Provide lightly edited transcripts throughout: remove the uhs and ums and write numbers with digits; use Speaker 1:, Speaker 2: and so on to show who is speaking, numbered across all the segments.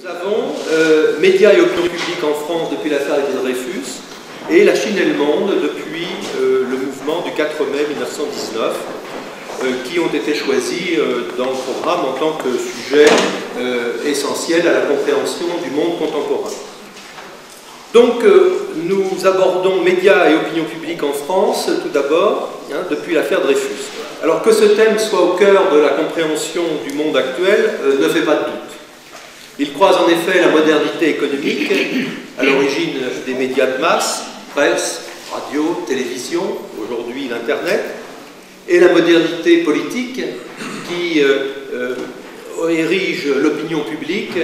Speaker 1: Nous avons médias et opinion publique en France depuis l'affaire de Dreyfus et la Chine et le monde depuis le mouvement du 4 mai 1919 qui ont été choisis dans le programme en tant que sujet essentiel à la compréhension du monde contemporain. Donc nous abordons médias et opinion publique en France tout d'abord, depuis l'affaire Dreyfus. Alors que ce thème soit au cœur de la compréhension du monde actuel ne fait pas de doute. Il croise en effet la modernité économique, à l'origine des médias de masse, presse, radio, télévision, aujourd'hui l'Internet, et la modernité politique qui érige l'opinion publique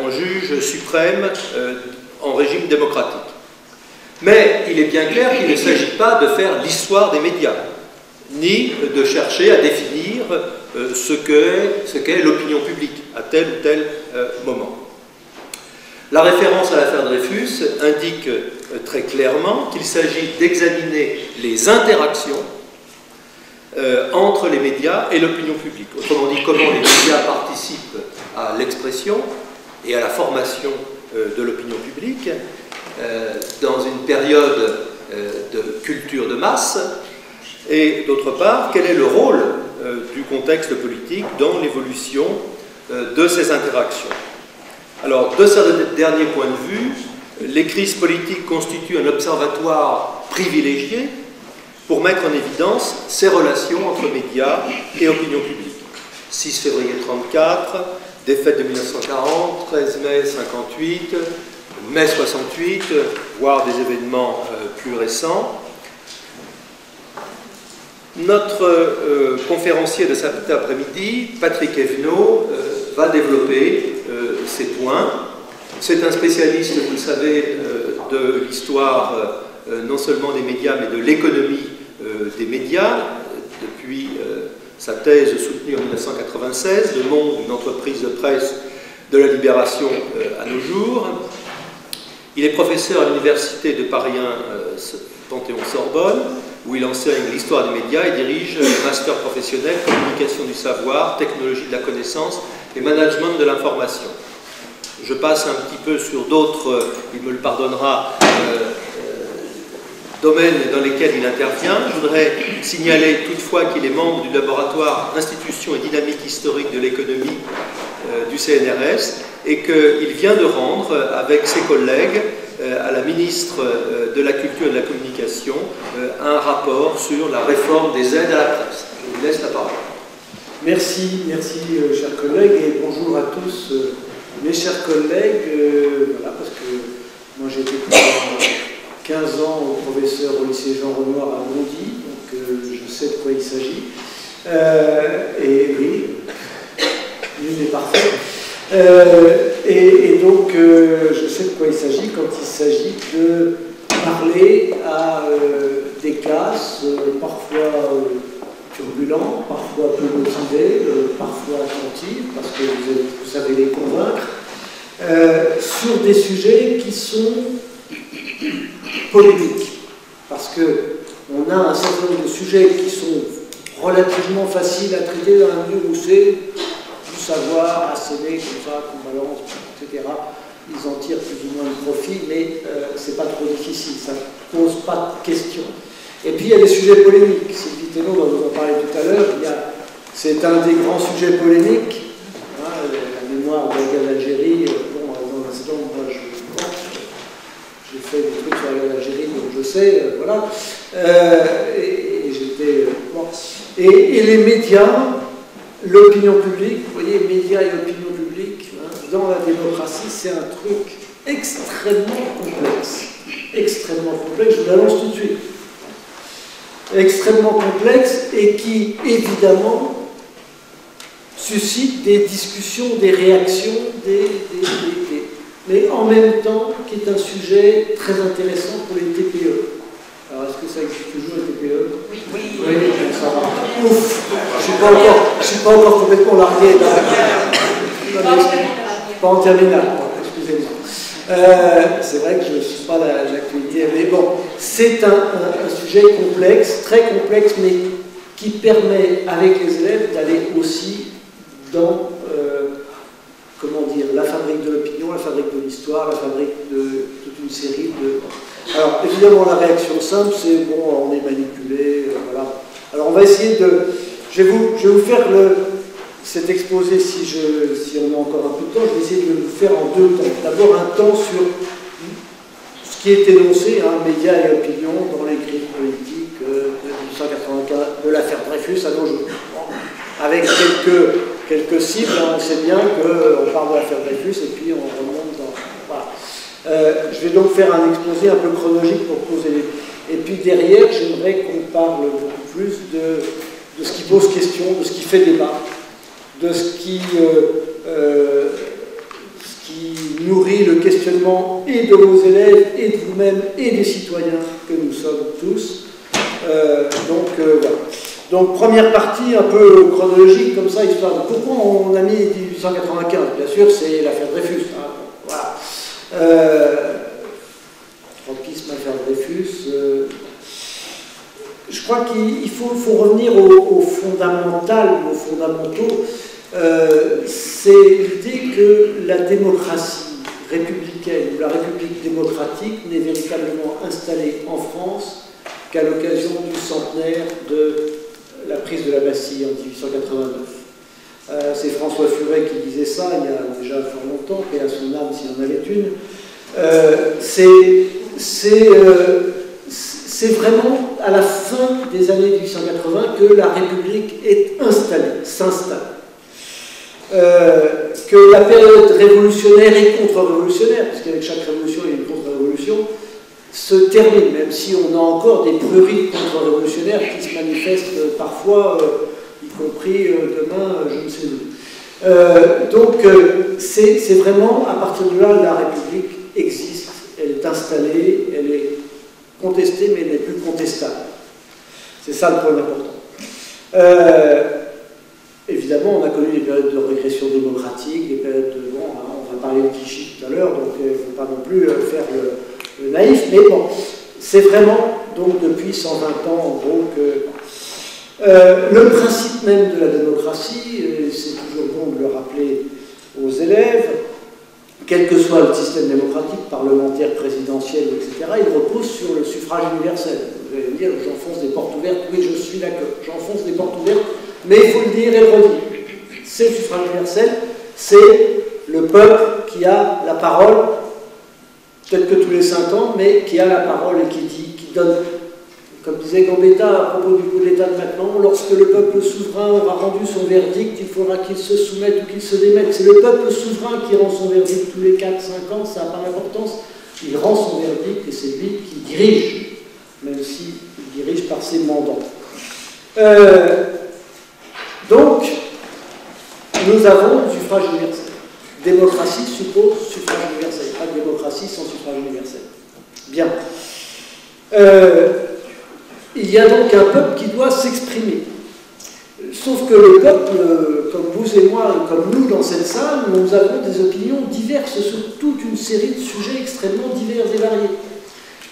Speaker 1: en juge suprême en régime démocratique. Mais il est bien clair qu'il ne s'agit pas de faire l'histoire des médias, ni de chercher à définir ce qu'est l'opinion publique à tel ou tel moment. La référence à l'affaire Dreyfus indique très clairement qu'il s'agit d'examiner les interactions entre les médias et l'opinion publique. Autrement dit, comment les médias participent à l'expression et à la formation de l'opinion publique dans une période de culture de masse, et d'autre part, quel est le rôle du contexte politique dans l'évolution de ces interactions. Alors, de ce dernier point de vue, les crises politiques constituent un observatoire privilégié pour mettre en évidence ces relations entre médias et opinion publique. 6 février 1934, défaite de 1940, 13 mai 58, mai 68, voire des événements plus récents. Notre conférencier de cet après-midi, Patrick Evenot, va développer ces points. C'est un spécialiste, vous le savez, de l'histoire non seulement des médias, mais de l'économie des médias, depuis sa thèse soutenue en 1996, Le Monde, une entreprise de presse de la Libération à nos jours. Il est professeur à l'université de Paris 1 Panthéon-Sorbonne, où il enseigne l'histoire des médias et dirige le master professionnel communication du savoir, technologie de la connaissance et management de l'information. Je passe un petit peu sur d'autres, il me le pardonnera, domaines dans lesquels il intervient. Je voudrais signaler toutefois qu'il est membre du laboratoire Institutions et dynamique historique de l'économie du CNRS et qu'il vient de rendre avec ses collègues à la ministre de la Culture et de la Communication un rapport sur la réforme des aides à la presse. Je vous laisse la parole.
Speaker 2: Merci, chers collègues, et bonjour à tous mes chers collègues. Voilà, parce que moi j'ai été pendant 15 ans professeur au lycée Jean Renoir à Bondy, donc je sais de quoi il s'agit. Et oui, nul n'est parfait. Et donc, je sais de quoi il s'agit quand il s'agit de parler à des classes parfois turbulentes, parfois peu motivées, parfois attentives, parce que vous savez les convaincre, sur des sujets qui sont polémiques. Parce qu'on a un certain nombre de sujets qui sont relativement faciles à traiter dans la mesure où c'est du savoir asséné comme ça, qu'on balance, etc. Ils en tirent plus ou moins de profit, mais c'est pas trop difficile, ça ne pose pas de questions. Et puis il y a des sujets polémiques. Sylvie Thénault va vous en parler tout à l'heure. C'est un des grands sujets polémiques. La mémoire de la guerre d'Algérie. Bon, dans l'incident, moi j'ai fait des trucs sur la guerre d'Algérie, donc je sais, voilà. Et j'étais. Bon. Et les médias, l'opinion publique, vous voyez, médias et opinion publique, dans la démocratie, c'est un truc extrêmement complexe. Extrêmement complexe, je vous l'annonce tout de suite. Extrêmement complexe et qui, évidemment, suscite des discussions, des réactions, mais en même temps, qui est un sujet très intéressant pour les TPE. Alors, est-ce que ça existe toujours, les TPE? Oui, ça va. Ouf, je ne suis pas encore complètement largué. Pas en terminale, excusez-moi. C'est vrai que je ne suis pas l'actualité, mais bon, c'est un sujet complexe, très complexe, mais qui permet, avec les élèves, d'aller aussi dans, comment dire, la fabrique de l'histoire, la fabrique de toute une série de... Alors, évidemment, la réaction simple, c'est, bon, on est manipulé, voilà. Alors, on va essayer de... Je vais vous faire cet exposé, si on a encore un peu de temps, je vais essayer de le faire en deux temps. D'abord, un temps sur ce qui est énoncé, médias et opinion, dans les grilles politiques de 1895, de l'affaire Dreyfus à nos jours. Avec quelques cibles, on sait bien qu'on parle de l'affaire Dreyfus et puis on remonte dans... Voilà. Je vais donc faire un exposé un peu chronologique pour poser les... Et puis derrière, j'aimerais qu'on parle beaucoup plus de ce qui pose question, de ce qui fait débat, de ce qui nourrit le questionnement et de vos élèves, et de vous-même, et des citoyens que nous sommes tous. Voilà. Donc, première partie un peu chronologique, comme ça, histoire de pourquoi on a mis 1895. Bien sûr, c'est l'affaire Dreyfus. Voilà. Trotskisme, affaire Dreyfus. Je crois qu'il faut revenir aux fondamentaux. C'est l'idée que la démocratie républicaine ou la République démocratique n'est véritablement installée en France qu'à l'occasion du centenaire de la prise de la Bastille en 1889. C'est François Furet qui disait ça il y a déjà fort longtemps, et à son âme s'il en avait une. C'est vraiment à la fin des années 1880 que la République est installée, s'installe. Que la période révolutionnaire et contre-révolutionnaire, parce qu'avec chaque révolution il y a une contre-révolution, se termine, même si on a encore des prurits contre-révolutionnaires qui se manifestent parfois, y compris demain, je ne sais où. Donc, c'est vraiment, à partir de là, la République existe, elle est installée, elle est contestée, mais elle n'est plus contestable. C'est ça le point important. Évidemment, on a connu des périodes de régression démocratique, des périodes de... Bon, on va parler de Vichy tout à l'heure, donc il ne faut pas non plus faire le naïf, mais bon, c'est vraiment, donc, depuis 120 ans, en gros, que le principe même de la démocratie, c'est toujours bon de le rappeler aux élèves, quel que soit le système démocratique, parlementaire, présidentiel, etc., il repose sur le suffrage universel. Vous allez me dire, j'enfonce des portes ouvertes, oui, je suis d'accord, j'enfonce des portes ouvertes, mais il faut le dire et le redire. C'est le suffrage universel, c'est le peuple qui a la parole, peut-être que tous les 5 ans, mais qui a la parole et qui dit, qui donne, comme disait Gambetta à propos du coup de l'État de maintenant, lorsque le peuple souverain aura rendu son verdict, il faudra qu'il se soumette ou qu'il se démette. C'est le peuple souverain qui rend son verdict tous les 4-5 ans, ça n'a pas d'importance. Il rend son verdict et c'est lui qui dirige, même s'il dirige par ses mandants. Donc, nous avons le suffrage universel. Démocratie suppose suffrage universel. Pas de démocratie sans suffrage universel. Bien. Il y a donc un peuple qui doit s'exprimer. Sauf que le peuple, comme vous et moi, comme nous dans cette salle, nous avons des opinions diverses sur toute une série de sujets extrêmement divers et variés.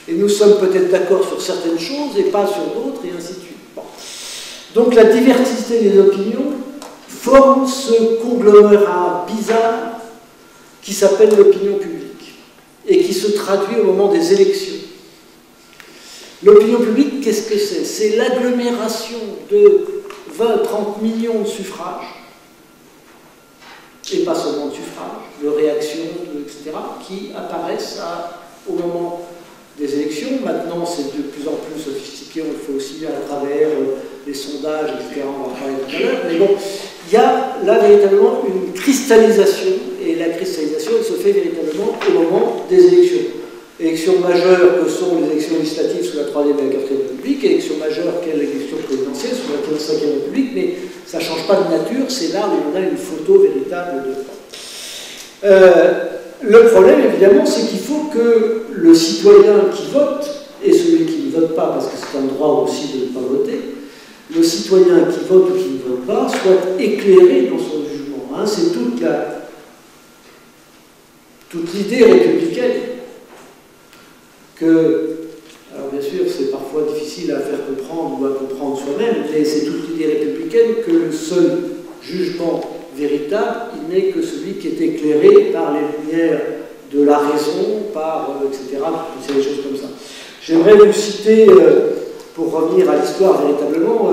Speaker 2: Et nous sommes peut-être d'accord sur certaines choses et pas sur d'autres, et ainsi de suite. Bon. Donc la diversité des opinions forme ce conglomérat bizarre qui s'appelle l'opinion publique et qui se traduit au moment des élections. L'opinion publique, qu'est-ce que c'est? C'est l'agglomération de 20-30 millions de suffrages, et pas seulement de suffrages, de réactions, etc., qui apparaissent au moment des élections. Maintenant, c'est de plus en plus sophistiqué, on le fait aussi à travers les sondages, etc., on va en parler tout à l'heure, mais bon, il y a là véritablement une cristallisation, et la cristallisation, elle se fait véritablement au moment des élections. Élections majeures que sont les élections législatives sous la 3e et la 4e République, élections majeures qu'est l'élection présidentielle sous la 5e République, mais ça ne change pas de nature, c'est là où on a une photo véritable de... Le problème, évidemment, c'est qu'il faut que le citoyen qui vote, et celui qui ne vote pas, parce que c'est un droit aussi de ne pas voter, le citoyen qui vote ou qui ne vote pas soit éclairé dans son jugement. Hein, c'est toute l'idée républicaine que, alors bien sûr, c'est parfois difficile à faire comprendre ou à comprendre soi-même, mais c'est toute l'idée républicaine que le seul jugement véritable, il n'est que celui qui est éclairé par les lumières de la raison par, etc., toutes ces choses comme ça. J'aimerais vous citer, pour revenir à l'histoire véritablement,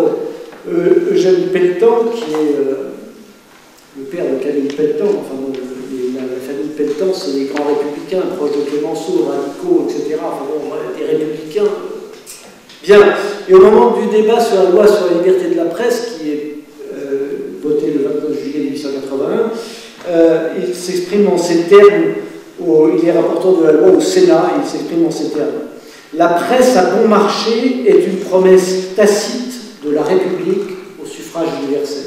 Speaker 2: Eugène Pelletan, qui est le père de Camille Pelletan, enfin bon, la famille Pelletan, c'est les grands républicains, proches de Clémenceau, radicaux, etc., enfin bon, des républicains. Bien, et au moment du débat sur la loi sur la liberté de la presse, qui est votée le 29 juillet 1881, il s'exprime en ces termes, il est rapporteur de la loi au Sénat, et il s'exprime en ces termes. La presse à bon marché est une promesse tacite de la République au suffrage universel.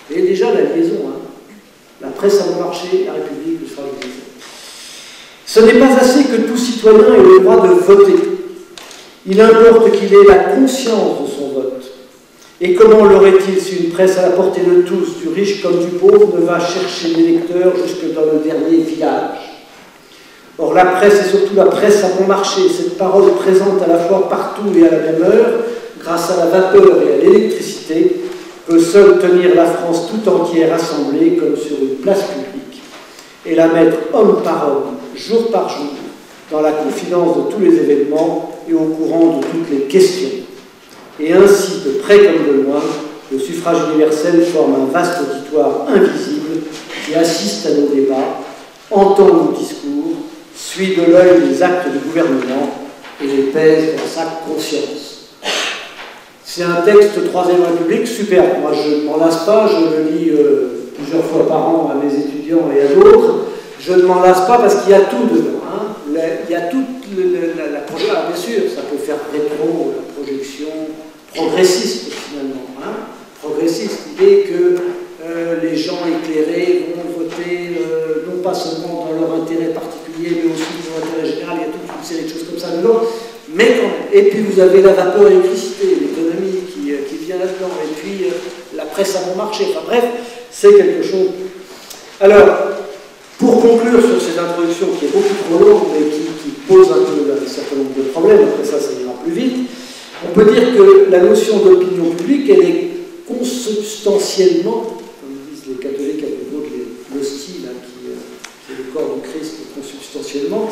Speaker 2: Et déjà la liaison, hein. La presse à bon marché, la République, le suffrage universel. Ce n'est pas assez que tout citoyen ait le droit de voter. Il importe qu'il ait la conscience de son vote. Et comment l'aurait-il si une presse à la portée de tous, du riche comme du pauvre, ne va chercher les lecteurs jusque dans le dernier village? Or, la presse, et surtout la presse à bon marché, cette parole présente à la fois partout et à la même heure, grâce à la vapeur et à l'électricité, peut seule tenir la France tout entière assemblée comme sur une place publique, et la mettre homme par homme, jour par jour, dans la confidence de tous les événements et au courant de toutes les questions. Et ainsi, de près comme de loin, le suffrage universel forme un vaste auditoire invisible qui assiste à nos débats, entend nos discours, suit de l'œil les actes du gouvernement et les pèse dans sa conscience. C'est un texte de Troisième République superbe. Moi, je ne m'en lasse pas, je le lis plusieurs fois par an à mes étudiants et à d'autres. Je ne m'en lasse pas parce qu'il y a tout dedans. Hein. Il y a toute la projection. Bien sûr, ça peut faire rétro, la projection progressiste finalement. Hein. Progressiste, l'idée que les gens éclairés vont voter non pas seulement dans leur intérêt particulier, mais aussi dans l'intérêt général. Il y a toute une série de choses comme ça dedans. Mais quand même. Et puis vous avez la vapeur et l'électricité, l'économie qui vient là-dedans, et puis la presse à bon marché. Enfin bref, c'est quelque chose. Alors, pour conclure sur cette introduction qui est beaucoup trop longue, mais qui pose un peu un certain nombre de problèmes, après ça ira plus vite, on peut dire que la notion d'opinion publique, elle est consubstantiellement, comme disent les catholiques à propos de l'hostie, qui est le corps du Christ consubstantiellement,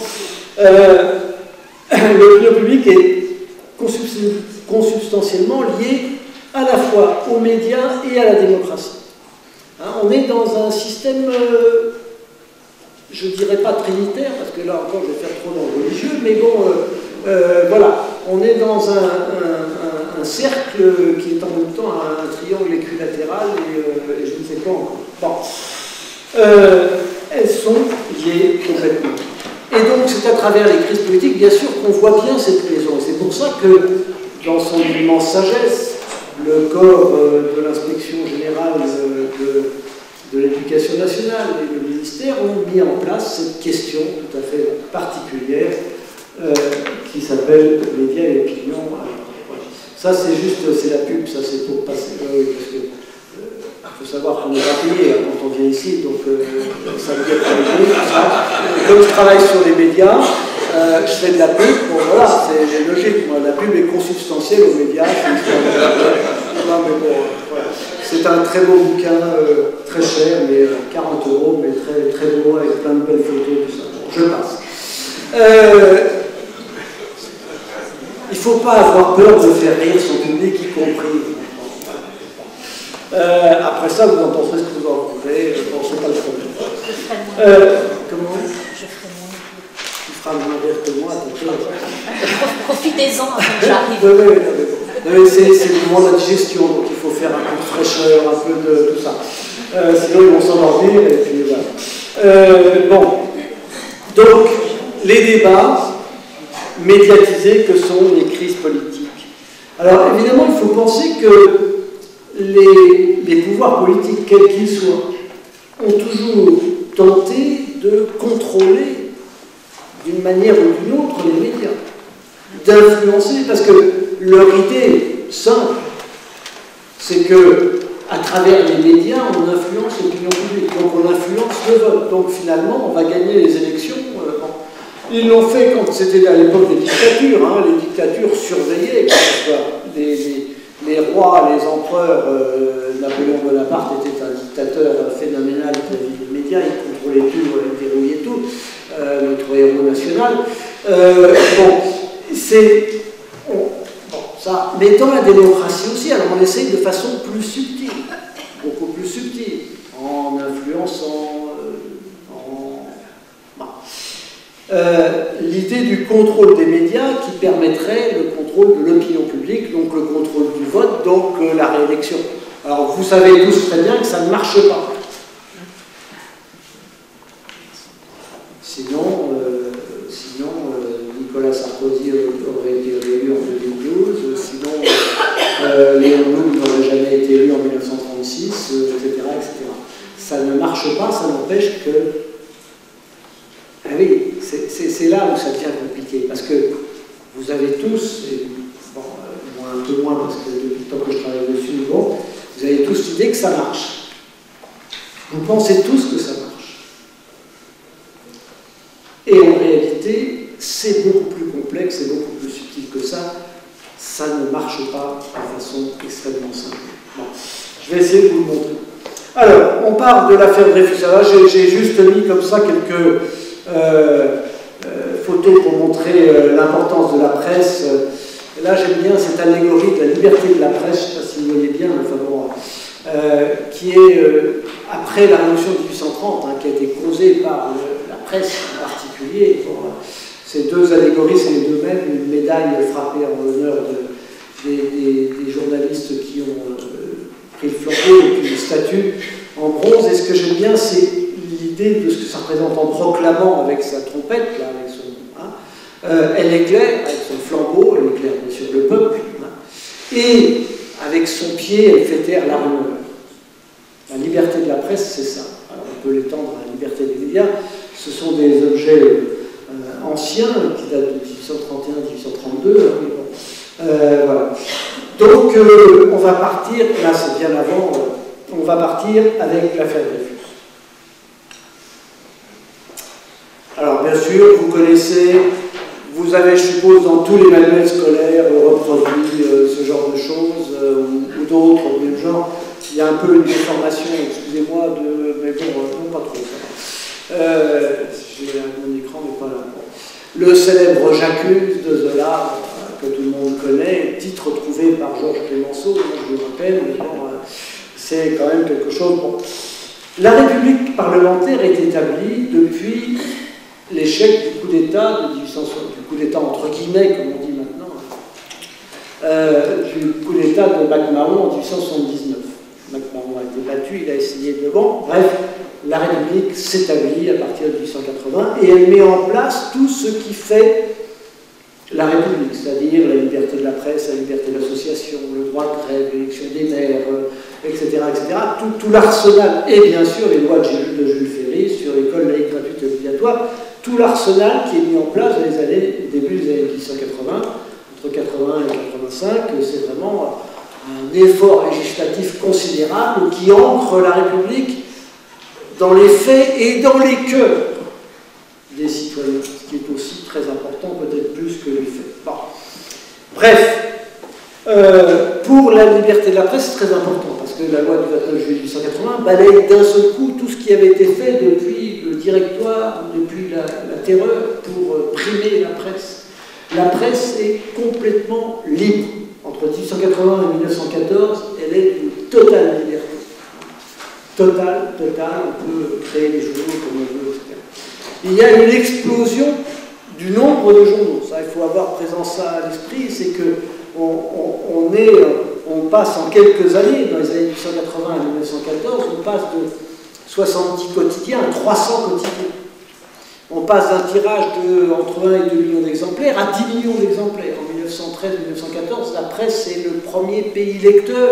Speaker 2: l'opinion publique est consubstantiellement liée à la fois aux médias et à la démocratie. Hein, on est dans un système, je ne dirais pas trinitaire, parce que là encore je vais faire trop dans le religieux, mais bon, voilà, on est dans un cercle qui est en même temps un triangle équilatéral et je ne sais pas encore. Bon. Elles sont liées complètement. Et donc, c'est à travers les crises politiques, bien sûr, qu'on voit bien cette liaison. C'est pour ça que, dans son immense sagesse, le corps de l'inspection générale de l'éducation nationale et le ministère ont mis en place cette question tout à fait particulière qui s'appelle médias et opinion. Ça, c'est juste, c'est la pub, ça, c'est pour passer. Oui, parce que il faut savoir qu'on est appuyé quand on vient ici, donc ça veut dire qu'on est payé. Comme je travaille sur les médias, je fais de la pub, bon voilà, c'est logique, moi, la pub est consubstantielle aux médias. Non, mais bon, voilà. C'est un très beau bouquin, très cher, mais 40 €, mais très, très beau, avec plein de belles photos, tout ça. Bon, je passe. Il ne faut pas avoir peur de faire rire son public, y compris. Après ça, vous en penserez ce que vous en voudrez, bon, c'est pas le problème. Comment?
Speaker 3: Je ferai moins.
Speaker 2: Tu feras moins rire que moi,
Speaker 3: Profitez-en avant que j'arrive.
Speaker 2: C'est le moment de la digestion, donc il faut faire un peu de fraîcheur, un peu de tout ça. Sinon, ils vont s'endormir, et puis voilà. Bon. Donc, les débats médiatisés que sont les crises politiques. Alors, évidemment, il faut penser que les pouvoirs politiques, quels qu'ils soient, ont toujours tenté de contrôler d'une manière ou d'une autre les médias, d'influencer, parce que leur idée simple, c'est que à travers les médias, on influence l'opinion publique, donc on influence le vote. Donc finalement, on va gagner les élections. Ils l'ont fait quand c'était à l'époque des dictatures. Hein, les dictatures surveillaient, les rois, les empereurs. Napoléon Bonaparte était un dictateur phénoménal vis-à-vis des médias, il contrôlait tout, il verrouillait tout. nationale. Bon, c'est... ça. Mais dans la démocratie aussi, alors on essaye de façon plus subtile, beaucoup plus subtile, en influençant, l'idée du contrôle des médias qui permettrait le contrôle de l'opinion publique, donc le contrôle du vote, donc la réélection. Alors vous savez tous très bien que ça ne marche pas. Sinon, Nicolas Sarkozy aurait été réélu en 2012, sinon Léon Blum n'aurait jamais été élu en 1936, etc., etc. Ça ne marche pas, ça n'empêche que... Ah oui, c'est là où ça devient compliqué, parce que vous avez tous, et bon, moi un peu moins parce que depuis le temps que je travaille dessus, bon, vous avez tous l'idée que ça marche. Vous pensez tous que ça marche. Et en réalité, c'est beaucoup plus complexe et beaucoup plus subtil que ça. Ça ne marche pas de façon extrêmement simple. Bon, je vais essayer de vous le montrer. Alors, on part de l'affaire Dreyfus. J'ai juste mis comme ça quelques photos pour montrer l'importance de la presse. Là, j'aime bien cette allégorie de la liberté de la presse, je ne sais pas si vous voyez bien, enfin bon, qui est après la Révolution de 1830, qui a été causée par la presse en particulier. Bon, ces deux allégories, c'est les deux mêmes, une médaille frappée en l'honneur des journalistes qui ont pris le flambeau, et puis une statue en bronze. Et ce que j'aime bien, c'est l'idée de ce que ça représente en proclamant avec sa trompette, là, avec son, elle éclaire, avec son flambeau, elle éclaire bien sûr le peuple, et avec son pied, elle fait taire la rumeur. La liberté de la presse, c'est ça. Alors, on peut l'étendre à la liberté des médias. Ce sont des objets anciens qui datent de 1831-1832. Voilà. Donc, on va partir, là c'est bien avant, on va partir avec l'affaire Dreyfus. Alors, bien sûr, vous connaissez, vous avez, je suppose, dans tous les manuels scolaires reproduit ce genre de choses, ou d'autres, du genre. Il y a un peu une déformation, excusez-moi, mais bon, non, pas trop ça. J'ai mon écran, mais pas là. Le célèbre J'accuse de Zola, que tout le monde connaît, titre trouvé par Georges Clemenceau, je le rappelle, mais bon, c'est quand même quelque chose. Bon. La République parlementaire est établie depuis l'échec du coup d'État de 1860, du coup d'État entre guillemets, comme on dit maintenant, du coup d'État de MacMahon en 1879. MacMahon a été battu, il a essayé de... Bon, bref, la République s'établit à partir de 1880 et elle met en place tout ce qui fait la République, c'est-à-dire la liberté de la presse, la liberté de l'association, le droit de grève, l'élection des maires, etc., etc. Tout l'arsenal, et bien sûr les lois de Jules Ferry sur l'école laïque gratuite et obligatoire, tout l'arsenal qui est mis en place dans les années, début des années 1880, entre 80 et 85, c'est vraiment un effort législatif considérable qui ancre la République dans les faits et dans les cœurs des citoyens, ce qui est aussi très important, peut-être plus que les faits. Bon. Bref, pour la liberté de la presse, c'est très important, parce que la loi du 29 juillet 1880 balaye d'un seul coup tout ce qui avait été fait depuis le directoire, depuis la terreur, pour primer la presse. La presse est complètement libre. Entre 1880 et 1914, elle est d'une totale liberté. Totale, on peut créer des journaux comme on veut, etc. Il y a une explosion du nombre de journaux. Ça, il faut avoir présent ça à l'esprit, c'est que on passe en quelques années, dans les années 1880 à 1914, on passe de 70 quotidiens à 300 quotidiens. On passe d'un tirage de entre 1 et 2 millions d'exemplaires à 10 millions d'exemplaires. En 1913-1914, la presse est le premier pays lecteur.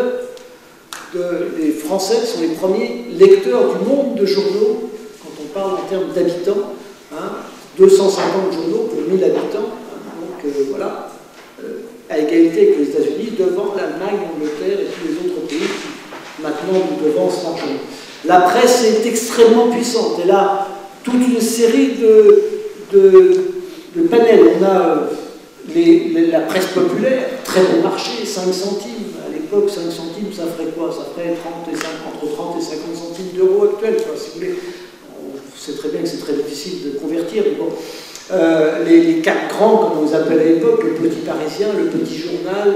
Speaker 2: Les Français sont les premiers lecteurs du monde de journaux, quand on parle en termes d'habitants. 250 journaux pour 1000 habitants. Donc voilà, à égalité avec les États-Unis, devant l'Allemagne, l'Angleterre et tous les autres pays qui maintenant nous devancent largement. La presse est extrêmement puissante. Et là, toute une série de panels. On a la presse populaire, très bon marché, 5 centimes. À l'époque, 5 centimes, ça ferait quoi? Ça ferait entre 30 et 50 centimes d'euros actuels, quoi, si vous voulez. On sait très bien que c'est très difficile de convertir, mais bon. Les quatre grands, comme on les appelle à l'époque, le Petit Parisien, le Petit Journal,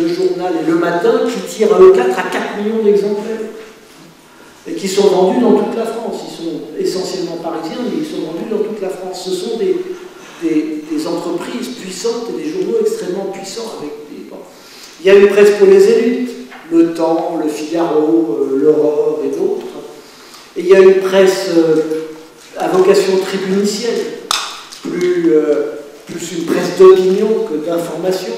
Speaker 2: le Journal et le Matin, qui tirent à eux 4 à 4 millions d'exemplaires. Et qui sont vendus dans toute la France. Ils sont essentiellement parisiens, mais ils sont vendus dans toute la France. Ce sont des entreprises puissantes et des journaux extrêmement puissants. Il y a une presse pour les élites, Le Temps, Le Figaro, l'Aurore et d'autres. Et il y a une presse à vocation tribunicienne, plus une presse d'opinion que d'information.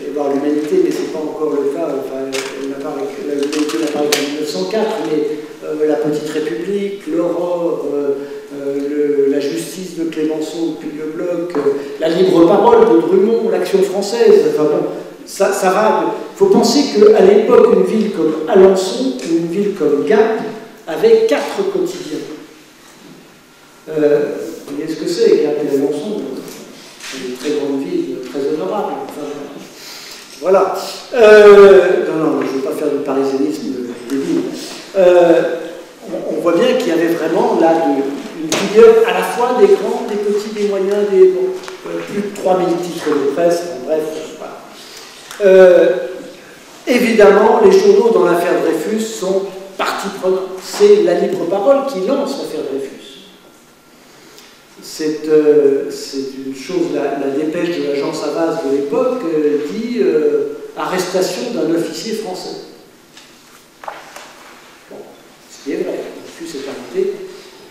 Speaker 2: Il va y avoir l'Humanité, mais ce n'est pas encore le cas. Enfin, l'Humanité n'apparaît en 1904, mais la Petite République, l'Aurore, la Justice de Clémenceau, puis le Bloc, la Libre Parole de Drummond, l'Action française. Enfin bon, ça va. Il faut penser qu'à l'époque, une ville comme Alençon, une ville comme Gap, avait 4 quotidiens. Vous voyez ce que c'est, Gap et Alençon? C'est une très grande ville, très honorable. Enfin, voilà. Non, je ne veux pas faire de parisianisme des villes. On voit bien qu'il y avait vraiment là une figure à la fois des grands, des petits, des moyens, plus de 3000 titres de presse, en bref. Voilà. Évidemment, les journaux dans l'affaire Dreyfus sont partie prenante. C'est la Libre Parole qui lance l'affaire Dreyfus. C'est une chose, la dépêche de l'agence Havas de l'époque dit arrestation d'un officier français. Bon, ce qui est vrai, Dreyfus est arrêté.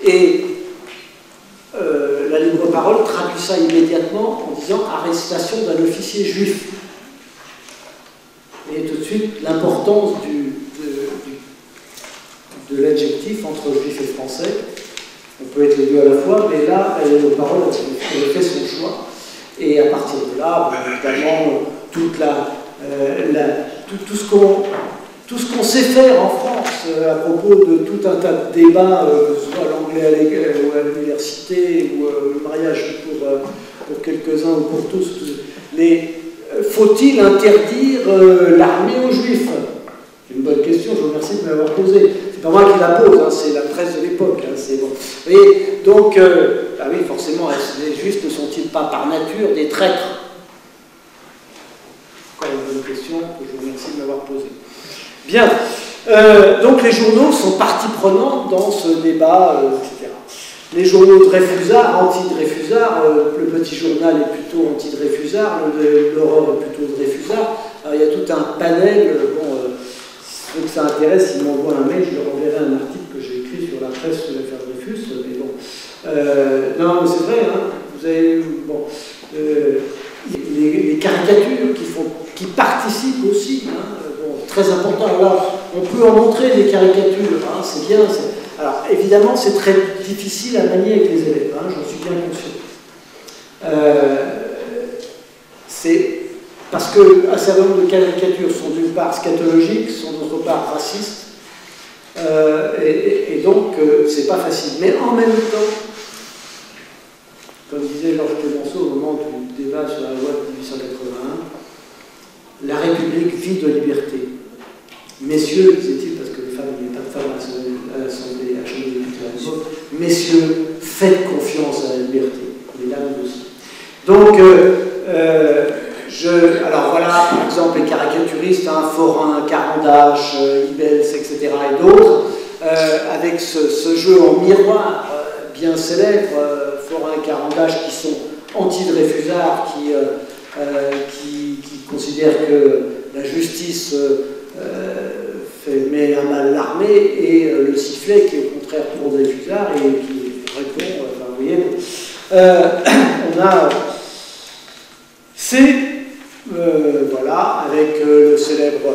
Speaker 2: Et la Libre Parole traduit ça immédiatement en disant arrestation d'un officier juif. Et tout de suite, l'importance de l'adjectif entre juif et français. On peut être les deux à la fois, mais là, la Libre Parole elle fait son choix. Et à partir de là, évidemment, tout ce qu'on sait faire en France à propos de tout un tas de débats, que ce soit l'anglais ou à l'université, ou le mariage pour quelques-uns ou pour tous, faut-il interdire l'armée aux juifs? C'est une bonne question, je vous remercie de m'avoir posée. C'est pas moi qui la pose, hein, c'est la presse de l'époque. Hein, bon. Et donc, ah oui, forcément, les juifs ne sont-ils pas par nature des traîtres? Encore une bonne question que je vous remercie de m'avoir posée. Bien, donc les journaux sont partie prenante dans ce débat, etc. Les journaux Dreyfusards, anti-Dreyfusards, le Petit Journal est plutôt anti-Dreyfusard, l'Aurore est plutôt Dreyfusard. Alors, il y a tout un panel, ceux que ça intéresse, s'ils m'envoient un mail, je leur enverrai un article que j'ai écrit sur la presse sur l'affaire Dreyfus, mais bon. Non, mais c'est vrai, hein, vous avez, bon, les caricatures qui participent aussi, hein, bon, très important. Alors, on peut en montrer des caricatures, hein, c'est bien. Alors, évidemment, c'est très difficile à manier avec les élèves, hein, j'en suis bien conscient. C'est parce qu'un certain nombre de caricatures sont d'une part scatologiques, sont d'autre part racistes, et donc c'est pas facile. Mais en même temps, comme disait Georges Clemenceau au moment du débat sur la loi de 1881, la République vit de liberté. Messieurs, disait-il, parce que les femmes, il n'y avait pas de femmes à l'Assemblée, à la Chambre des députés à l'époque, messieurs, faites confiance à la liberté. Les dames aussi. Donc, alors voilà, par exemple, les caricaturistes, hein, Forain, Carandache, Ibels, etc. et d'autres, avec ce jeu en miroir bien célèbre, Forain et Carandache qui sont anti-Dreyfusards, qui considèrent que la justice met à mal l'armée, et le Sifflet qui est au contraire pour Dreyfusard et qui répond, enfin, vous voyez, on a... voilà, avec le célèbre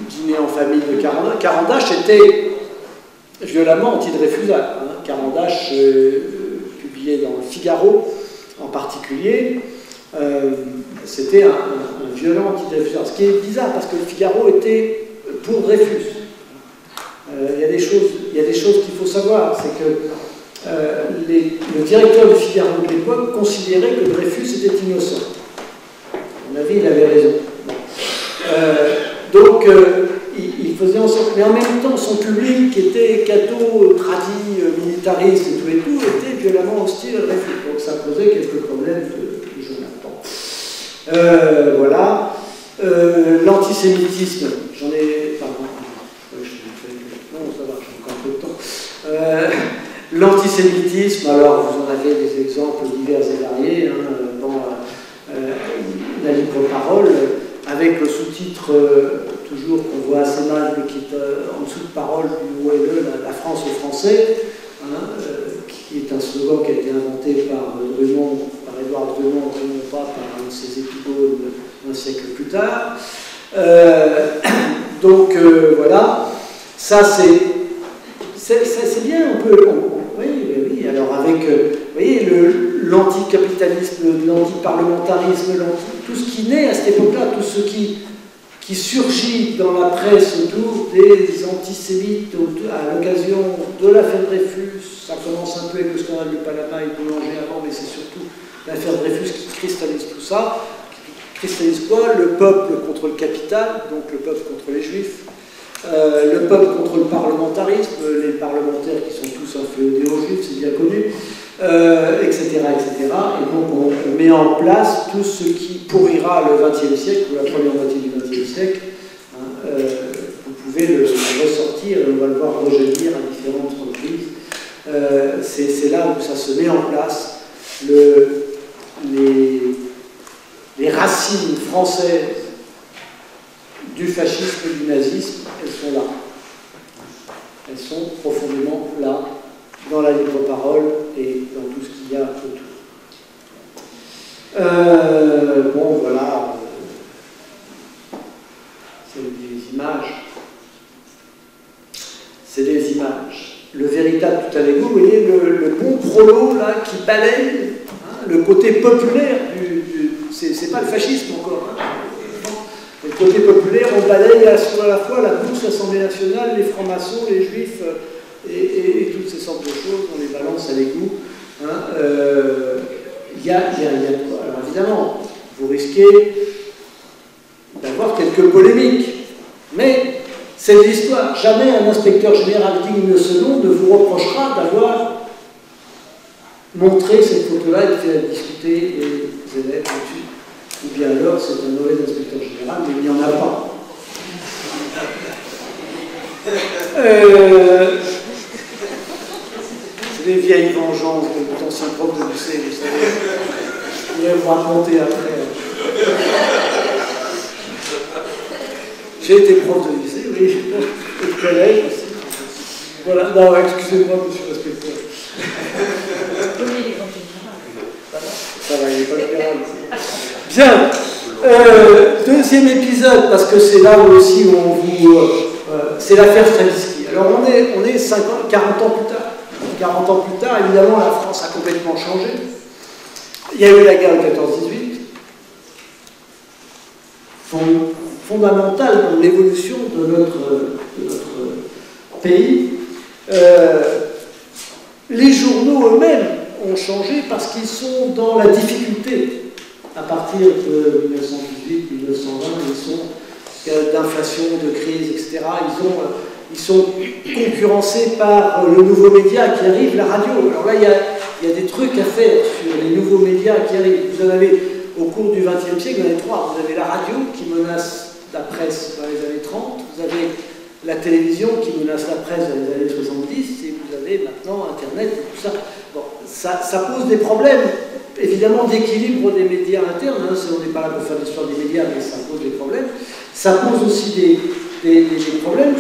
Speaker 2: dîner en famille de Carandache. Carandache était violemment anti-Dreyfusard. Hein. Carandache, publié dans le Figaro en particulier, c'était un violent anti-Dreyfusard. Ce qui est bizarre, parce que le Figaro était pour Dreyfus. Il y a des choses qu'il faut savoir, c'est que le directeur du Figaro de l'époque considérait que Dreyfus était innocent. À mon avis, il avait raison. Donc, il faisait en sorte, mais en même temps, son public, qui était catho, tradit, utilitariste et tout, était violemment hostile à Dreyfus. Donc ça posait quelques problèmes de journal. Voilà. L'antisémitisme, j'en ai... Pardon. Non, ça va, j'ai encore un peu de temps. L'antisémitisme, alors vous en avez des exemples divers et variés dans la libre parole, avec le sous-titre, toujours qu'on voit assez mal, mais qui est en dessous de parole du OLE, la France aux Français, qui est un slogan qui a été inventé par Drummond, par Édouard Drummond, non pas par un de ses épigones un siècle plus tard. Donc voilà, ça c'est bien, on peut... Oui, alors avec, vous voyez, l'anticapitalisme, l'antiparlementarisme, tout ce qui naît à cette époque-là, tout ce qui surgit dans la presse autour des antisémites à l'occasion de l'affaire Dreyfus. Ça commence un peu avec le scandale du Panama et Boulanger avant, mais c'est surtout l'affaire Dreyfus qui cristallise tout ça. Cristallise quoi? Le peuple contre le capital, donc le peuple contre les juifs, le peuple contre le parlementarisme, les parlementaires qui sont tous inféodés aux juifs, c'est bien connu, etc., etc. Et donc on met en place tout ce qui pourrira le XXe siècle, ou la première moitié du XXe siècle. Vous pouvez le ressortir, et on va le voir rejaillir à différentes reprises. C'est là où ça se met en place. Les racines françaises du fascisme et du nazisme, elles sont là. Elles sont profondément là, dans la libre parole et dans tout ce qu'il y a autour. Bon, voilà. C'est des images. C'est des images. Le véritable tout à l'égout, vous voyez, le bon prolo, là, qui balaye le côté populaire c'est pas le fascisme encore. Le côté populaire, on balaye à la fois la bourse, l'Assemblée nationale, les francs-maçons, les juifs et toutes ces sortes de choses, on les balance à l'égout. Il y a quoi? Alors évidemment, vous risquez d'avoir quelques polémiques, mais c'est de l'histoire. Jamais un inspecteur général digne de ce nom ne vous reprochera d'avoir montré cette photo-là et de faire discuter les élèves dessus. Ou bien alors c'est un mauvais inspecteur général, mais il n'y en a pas. C'est des vieilles vengeances de l'ancien prof de lycée, vous savez. Je pourrais vous raconter après. J'ai été prof de lycée, oui, et de collège aussi. Voilà, non, excusez-moi, monsieur l'inspecteur. Ça va, il n'est pas libéral. Bien. Deuxième épisode, parce que c'est là aussi où on vous... c'est l'affaire Stavisky. Alors on est 40 ans plus tard. 40 ans plus tard, évidemment, la France a complètement changé. Il y a eu la guerre de 14-18. Fondamentale dans l'évolution de notre pays. Les journaux eux-mêmes ont changé parce qu'ils sont dans la difficulté. À partir de 1918, 1920, ils sont d'inflation, de crise, etc. Ils sont concurrencés par le nouveau média qui arrive, la radio. Alors là, il y a des trucs à faire sur les nouveaux médias qui arrivent. Vous en avez, au cours du XXe siècle, vous en avez trois. Vous avez la radio qui menace la presse dans les années 30, vous avez la télévision qui menace la presse dans les années 70, et vous avez maintenant Internet et tout ça. Bon, ça pose des problèmes, évidemment, d'équilibre des médias internes. On n'est pas là pour faire l'histoire des médias, mais ça pose des problèmes. Ça pose aussi des problèmes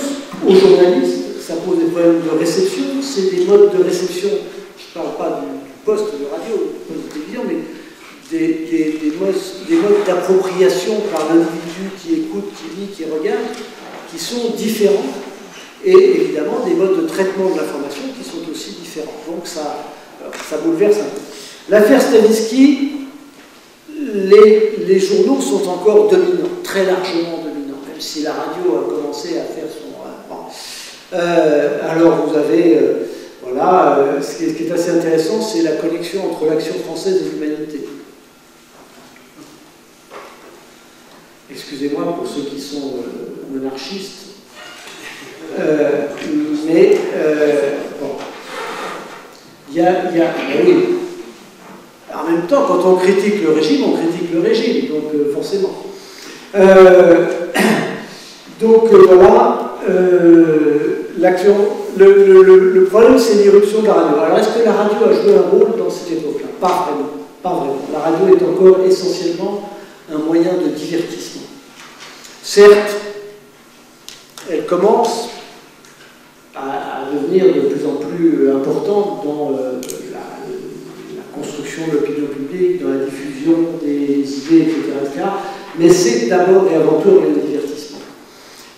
Speaker 2: aux journalistes, ça pose des problèmes de réception. C'est des modes de réception, je ne parle pas du poste de radio, du poste de télévision, mais des modes d'appropriation par l'individu qui écoute, qui lit, qui regarde, qui sont différents, et évidemment des modes de traitement de l'information qui sont aussi différents. Donc ça bouleverse un peu. L'affaire Stavisky, les journaux sont encore dominants, très largement dominants, même si la radio a commencé à faire son... alors vous avez... voilà, ce qui est assez intéressant, c'est la connexion entre l'action française et l'humanité. Excusez-moi pour ceux qui sont monarchistes, mais bon. oui. En même temps, quand on critique le régime, donc forcément. Voilà, le problème, c'est l'irruption de la radio. Alors, est-ce que la radio a joué un rôle dans cette époque-là? Pas vraiment, pas vraiment. La radio est encore essentiellement un moyen de divertissement. Certes, elle commence à devenir de plus en plus importante dans la construction de l'opinion publique, dans la diffusion des idées, etc. Mais c'est d'abord et avant tout un divertissement.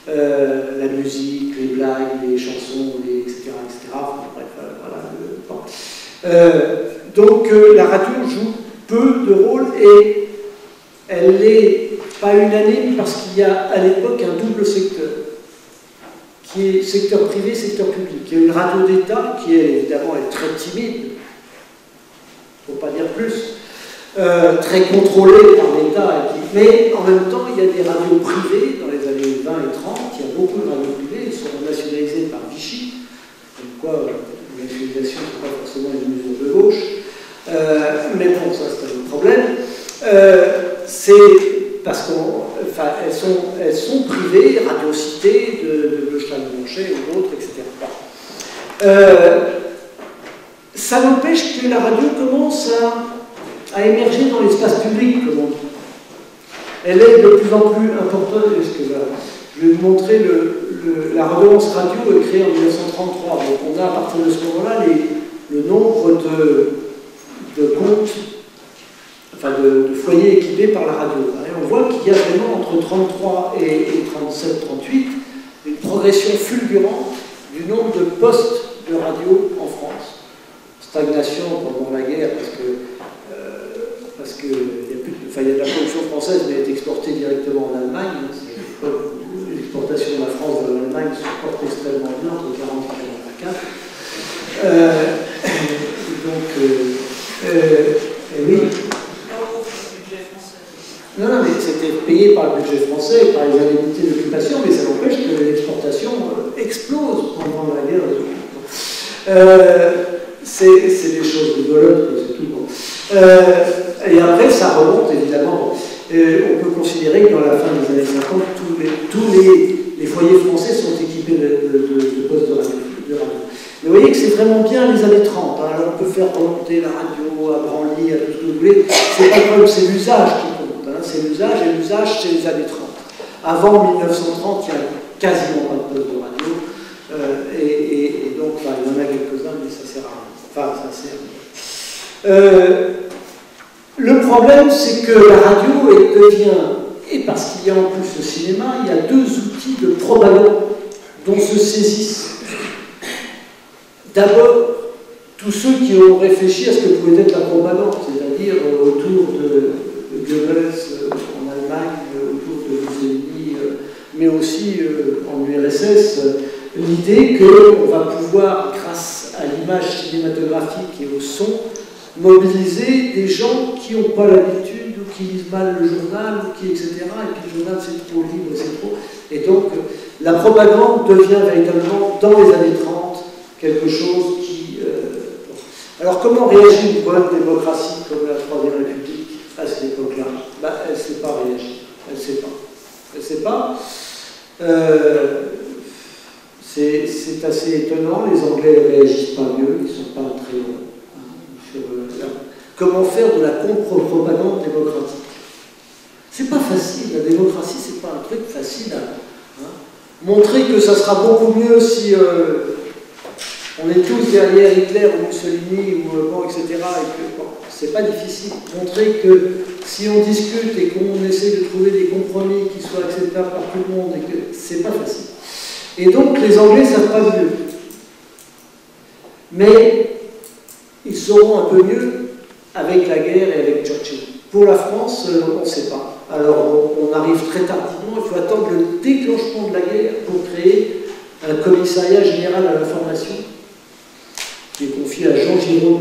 Speaker 2: La musique, les blagues, les chansons, etc. Enfin, bref, voilà. Donc la radio joue peu de rôle et elle n'est pas unanime parce qu'il y a à l'époque un double secteur, qui est secteur privé, secteur public. Il y a une radio d'État qui est évidemment très timide, il ne faut pas dire plus, très contrôlée par l'État, mais en même temps il y a des radios privées dans les années 20 et 30, il y a beaucoup de radios privées, elles sont nationalisées par Vichy, comme quoi la nationalisation n'est pas forcément une mesure de gauche, mais bon, ça c'est un autre problème. C'est parce qu'elles sont privées, Radio Cité, de Bleustein-Blanchet ou d'autres, etc. Ça n'empêche que la radio commence à émerger dans l'espace public, comme on dit. Elle est de plus en plus importante. Je vais vous montrer la redevance radio est créée en 1933. Donc on a à partir de ce moment-là le nombre de comptes, enfin de foyers équipés par la radio. Et on voit qu'il y a vraiment entre 33 et 37, 38 une progression fulgurante du nombre de postes de radio en France. Stagnation pendant la guerre parce que il y a de la production française, mais elle est exportée directement en Allemagne. L'exportation de la France vers l'Allemagne se porte extrêmement bien entre 40 et 44. Oui. Non, mais c'était payé par le budget français, par les indemnités d'occupation, mais ça n'empêche que l'exportation explose pendant la guerre. C'est des choses rigolotes, c'est tout bon. Et après, ça remonte évidemment. On peut considérer que dans la fin des années 50, tous les foyers français sont équipés de postes de radio. Mais vous voyez que c'est vraiment bien les années 30. Hein. Alors on peut faire remonter la radio à Branly, à tout ce que vous voulez. C'est pas le problème, c'est l'usage qui compte. Hein. C'est l'usage, et l'usage, c'est les années 30. Avant 1930, il n'y a quasiment pas de postes de radio. Et donc, il y en a quelques-uns, mais ça sert à rien. Enfin, ça sert. Le problème, c'est que la radio devient, et parce qu'il y a en plus le cinéma, il y a deux outils de propagande dont se saisissent d'abord tous ceux qui ont réfléchi à ce que pouvait être la propagande, c'est-à-dire autour de Goebbels en Allemagne, autour de Mussolini, mais aussi en URSS, l'idée qu'on va pouvoir, grâce à l'image cinématographique et au son, mobiliser des gens qui n'ont pas l'habitude ou qui lisent mal le journal, ou qui, etc. Et puis le journal, c'est trop libre, c'est trop. Et donc, la propagande devient véritablement, dans les années 30, quelque chose qui... Alors, comment réagit une bonne démocratie comme la Troisième République à cette époque-là? Elle ne sait pas réagir. Elle ne sait pas. Elle ne sait pas. C'est assez étonnant. Les Anglais ne réagissent pas mieux. Ils ne sont pas très... Comment faire de la contre-propagande démocratique? C'est pas facile, la démocratie, c'est pas un truc facile à montrer que ça sera beaucoup mieux si on est tous derrière Hitler ou Mussolini ou bon, etc. Et que bon, c'est pas difficile. Montrer que si on discute et qu'on essaie de trouver des compromis qui soient acceptables par tout le monde, et que c'est pas facile. Et donc les Anglais savent pas mieux. Mais ils sauront un peu mieux avec la guerre et avec Churchill. Pour la France, on ne sait pas. Alors, on arrive très tardivement. Il faut attendre le déclenchement de la guerre pour créer un commissariat général à l'information qui est confié à Jean Giraud.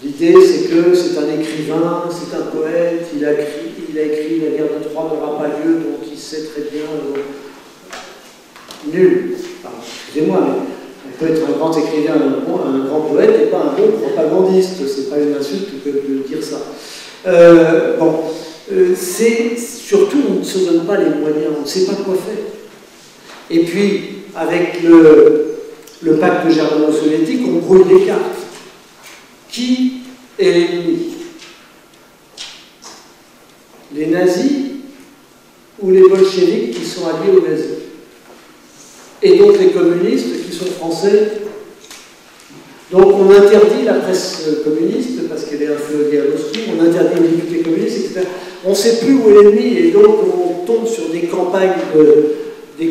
Speaker 2: L'idée, c'est que c'est un écrivain, c'est un poète, il a écrit La guerre de Troie n'aura pas lieu, donc il sait très bien... nul. Excusez-moi, mais on peut être un grand écrivain, un grand poète, et pas un bon propagandiste, c'est pas une insulte que de dire ça. C'est surtout, on ne se donne pas les moyens, on ne sait pas quoi faire. Et puis, avec le pacte germano-soviétique, on brouille les cartes. Qui est l'ennemi? Les nazis ou les bolcheviks qui sont alliés aux nazis? Et donc les communistes qui sont français. Donc on interdit la presse communiste parce qu'elle est influée à Moscou, on interdit les députés communistes, etc. On ne sait plus où est l'ennemi et donc on tombe sur des campagnes de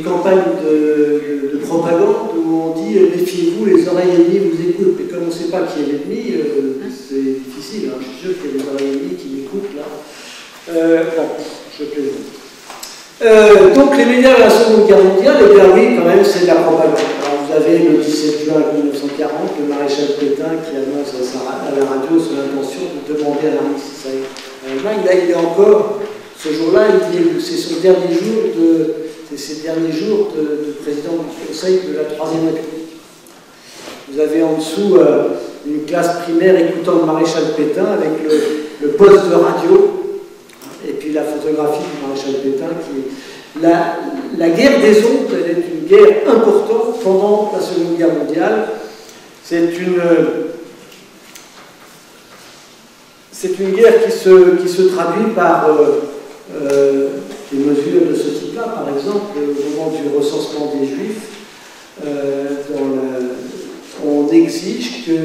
Speaker 2: propagande où on dit méfiez-vous, les oreilles ennemies vous écoutent. Mais comme on ne sait pas qui est l'ennemi, c'est difficile. Hein. Je suis sûr qu'il y a des oreilles ennemies qui m'écoutent là. Je plaisante. Donc les médias de la Seconde Guerre mondiale, eh bien oui, quand même, c'est de la propagande. Alors, vous avez le 17 juin 1940 le maréchal Pétain qui annonce à la radio son intention de demander à l'armistice en Allemagne. Là, il est encore, ce jour-là, c'est son dernier jour c'est ses derniers jours de président du Conseil de la Troisième République. Vous avez en dessous une classe primaire écoutant le maréchal Pétain avec le poste de radio. Et puis la photographie du maréchal Pétain qui est... La guerre des ondes, elle est une guerre importante pendant la Seconde Guerre mondiale. C'est une guerre qui se traduit par des mesures de ce type-là. Par exemple, au moment du recensement des Juifs, on exige que...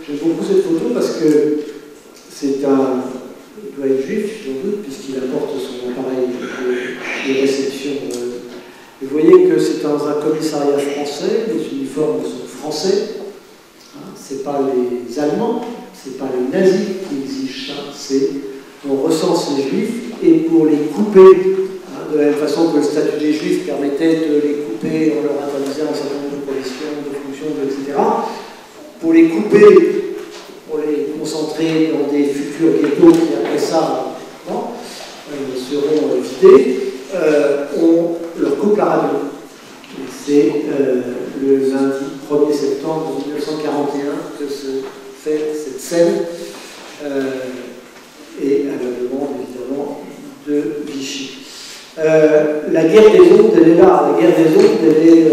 Speaker 2: J'aime beaucoup cette photo parce que c'est un... Il doit être juif, sans doute, puisqu'il apporte son appareil de réception. Vous voyez que c'est dans un commissariat français, les uniformes sont français. Hein, ce n'est pas les Allemands, ce n'est pas les nazis qui exigent ça, on recense les juifs et pour les couper, de la même façon que le statut des juifs permettait de les couper en leur interdisant un certain nombre de professions, de fonctions, etc. Pour les couper, pour les concentrer dans des futurs ghettos qui, après ça, seront vidés, on leur coupe la radio. C'est le lundi 1er septembre 1941 que se fait cette scène, et à la demande, évidemment, de Vichy. La guerre des ondes, elle est là. La guerre des ondes, elle est...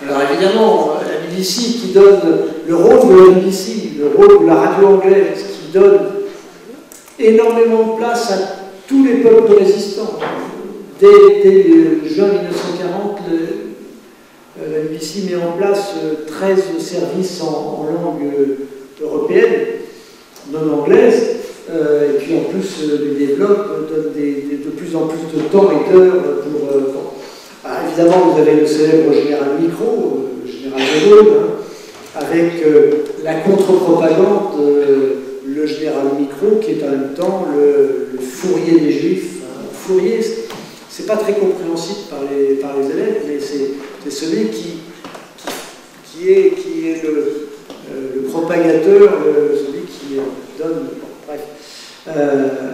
Speaker 2: alors évidemment, la BBC qui donne le rôle de la BBC, le rôle de la radio anglaise, qui donne énormément de place à tous les peuples résistants. Dès juin 1940, la BBC met en place 13 services en langue européenne, non anglaise, et puis en plus les développe, donne de plus en plus de temps et d'heures pour... évidemment, vous avez le célèbre général Micro, le général de Gaulle, avec la contre-propagande, le général Micro, qui est en même temps le fourrier des Juifs. Fourrier, c'est pas très compréhensible par les élèves, mais c'est celui qui est le propagateur, celui qui donne... Bref.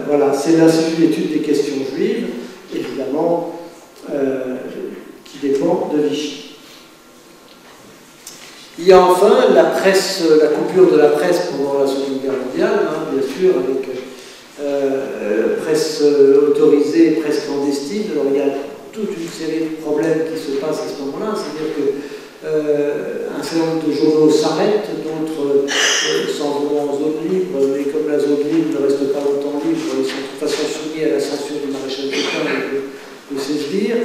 Speaker 2: Voilà, c'est l'Institut d'études des questions juives, évidemment, qui dépend de Vichy. Il y a enfin la presse, la coupure de la presse pendant la Seconde Guerre mondiale, bien sûr, avec presse autorisée, presse clandestine. Alors il y a toute une série de problèmes qui se passent à ce moment-là, c'est-à-dire que un certain nombre de journaux s'arrêtent, d'autres s'en vont en zone libre, mais comme la zone libre ne reste pas longtemps libre, ils sont de toute façon soumis à la censure du maréchal Pétain, de se dire.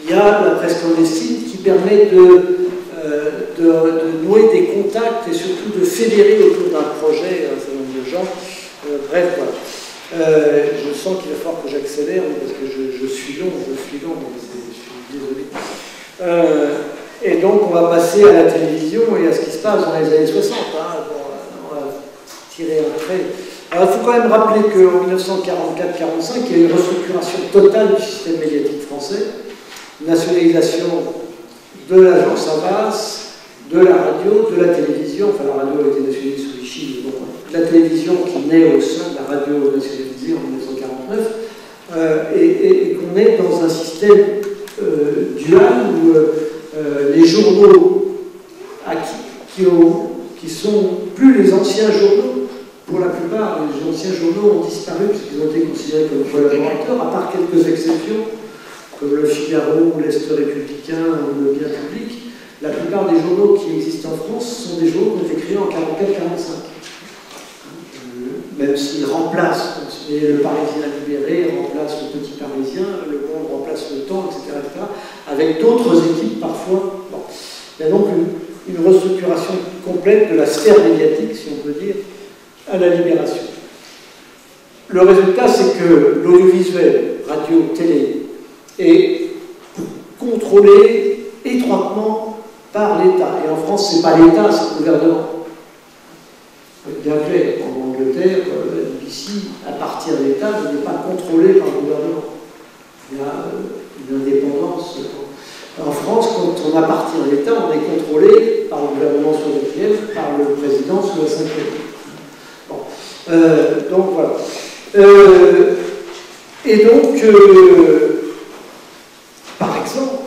Speaker 2: Il y a la presse clandestine qui permet de nouer des contacts et surtout de fédérer autour d'un projet un certain nombre de gens. Bref, voilà. Je sens qu'il va falloir que j'accélère parce que je suis long, donc je suis désolé. Et donc, on va passer à la télévision et à ce qui se passe dans les années 60. On va tirer un trait. Alors, il faut quand même rappeler qu'en 1944-45, il y a eu une restructuration totale du système médiatique français, nationalisation de l'agence Havas, de la radio, de la télévision. Enfin, la radio a été nationalisée sous Vichy, mais bon, la télévision qui naît au sein de la radio nationalisée en 1949, et qu'on est dans un système dual où les journaux qui sont plus les anciens journaux. Pour la plupart, les anciens journaux ont disparu puisqu'ils ont été considérés comme collaborateurs, à part quelques exceptions, comme le Figaro, l'Est républicain ou le Bien public. La plupart des journaux qui existent en France sont des journaux qui ont été créés en 44-45. Même s'ils remplacent, le Parisien libéré remplace le Petit Parisien, le Monde remplace le Temps, etc. avec d'autres équipes parfois. Bon. Il y a donc une restructuration complète de la sphère médiatique, si on peut dire, à la Libération. Le résultat, c'est que l'audiovisuel, radio, télé, est contrôlé étroitement par l'État. Et en France, ce n'est pas l'État, c'est le gouvernement. Bien clair, en Angleterre, la BBC appartient à l'État, mais n'est pas contrôlée par le gouvernement. Il y a une indépendance. En France, quand on appartient à l'État, on est contrôlé par le gouvernement sous la 4e, par le président sous la 5e. Bon. Donc voilà. Et donc, par exemple,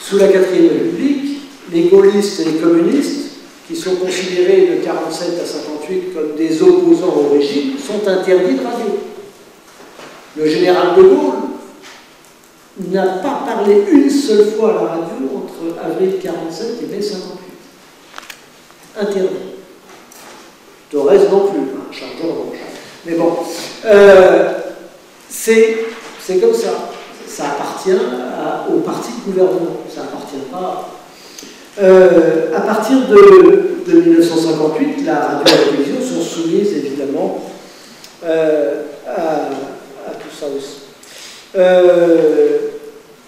Speaker 2: sous la 4e République, les gaullistes et les communistes, qui sont considérés de 47 à 58 comme des opposants au régime, sont interdits de radio. Le général de Gaulle n'a pas parlé une seule fois à la radio entre avril 47 et mai 58. Interdit. Torres non plus, hein, Charles non. Mais bon, c'est comme ça. Ça appartient au parti de gouvernement. Ça appartient pas. À partir de 1958, la radio et la télévision sont soumises évidemment à tout ça aussi.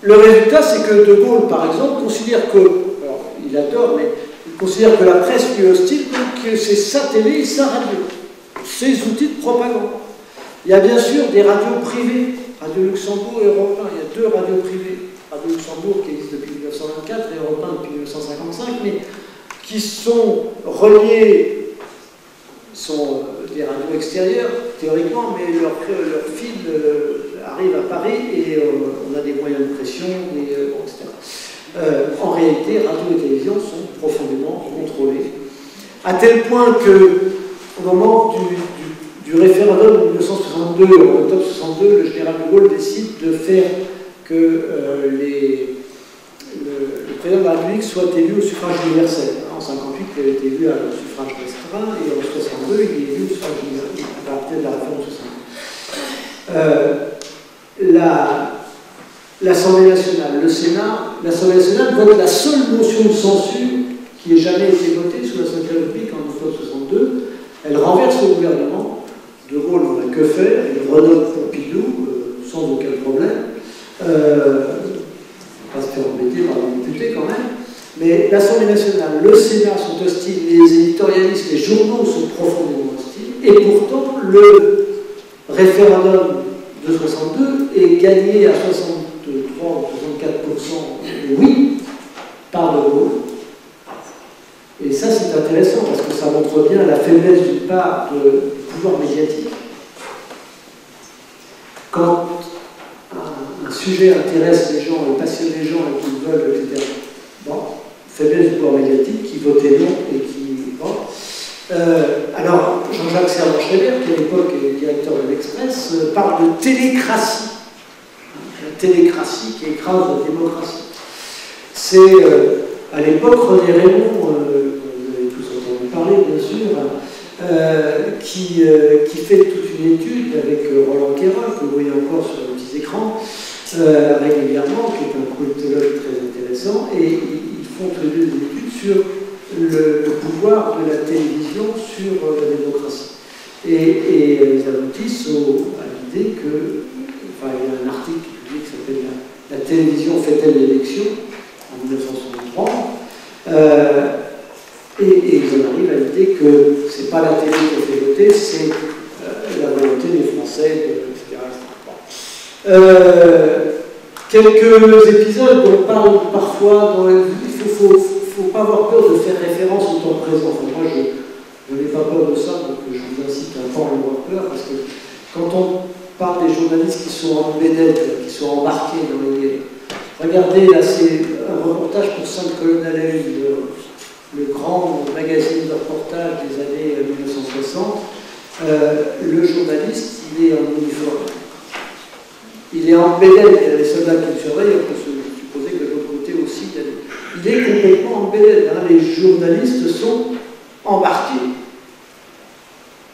Speaker 2: Le résultat, c'est que De Gaulle, par exemple, considère que, alors il adore, mais il considère que la presse lui est hostile, donc que c'est sa télé et sa radio, ses outils de propagande. Il y a bien sûr des radios privées, Radio Luxembourg et Europe 1, il y a 2 radios privées. Radio Luxembourg qui existe depuis 1924 et Europe 1 depuis 1955, mais qui sont reliés, sont des radios extérieures, théoriquement, mais leur fil arrive à Paris et on a des moyens de pression, etc. En réalité, radio et télévision sont profondément contrôlés, à tel point que, au moment du référendum de 1962, en octobre 1962, le général de Gaulle décide de faire que le président de la République soit élu au suffrage universel. En 1958, il avait été élu au suffrage restreint, et en 1962, il est élu au suffrage universel, à partir de la réforme de 1962. L'Assemblée nationale, le Sénat, l'Assemblée nationale vote la seule motion de censure qui ait jamais été votée sous la Ve République en octobre 1962. Elle renverse le gouvernement. De Gaulle n'en a que faire, il renomme Pompidou sans aucun problème. On va se faire embêter par les députés quand même. Mais l'Assemblée nationale, le Sénat sont hostiles, les éditorialistes, les journaux sont profondément hostiles, et pourtant le référendum de 62 est gagné à 63 ou 64% oui par De Gaulle. Et ça, c'est intéressant parce que ça montre bien la faiblesse d'une part du pouvoir médiatique. Quand un sujet intéresse les gens, passionne les gens et qu'ils veulent, etc. Bon, faiblesse du pouvoir médiatique qui votait non et qui. Bon. Alors, Jean-Jacques Servan-Schreiber, qui à l'époque est directeur de l'Express, parle de télécratie. La télécratie qui écrase la démocratie. C'est à l'époque René Raymond, vous avez tous entendu parler bien sûr, qui fait toute une étude avec Roland Quérol, que vous voyez encore sur les petits écrans, régulièrement, qui est un politologue très intéressant, et ils font toutes les études sur le pouvoir de la télévision sur la démocratie. Et ils aboutissent à l'idée que, enfin, il y a un article qui s'appelle La télévision fait-elle l'élection en 1963, et ils en arrivent à l'idée que c'est pas la télé qui a fait voter, c'est la volonté des Français, etc. Quelques épisodes dont on parle parfois, il ne faut pas avoir peur de faire référence au temps présent. Enfin, moi, je n'ai pas peur de ça, donc je vous incite à ne pas en avoir peur, parce que quand on parle des journalistes qui sont en bédette, qui sont embarqués dans les... Regardez, là, c'est un reportage pour 5 colonnes à la une le grand magazine de reportage des années 1960, le journaliste, il est en uniforme. Il est en bédaine, il y a les soldats qui le surveillent, on peut se supposer que de l'autre côté aussi, il est complètement en bédaine. Hein. Les journalistes sont embarqués.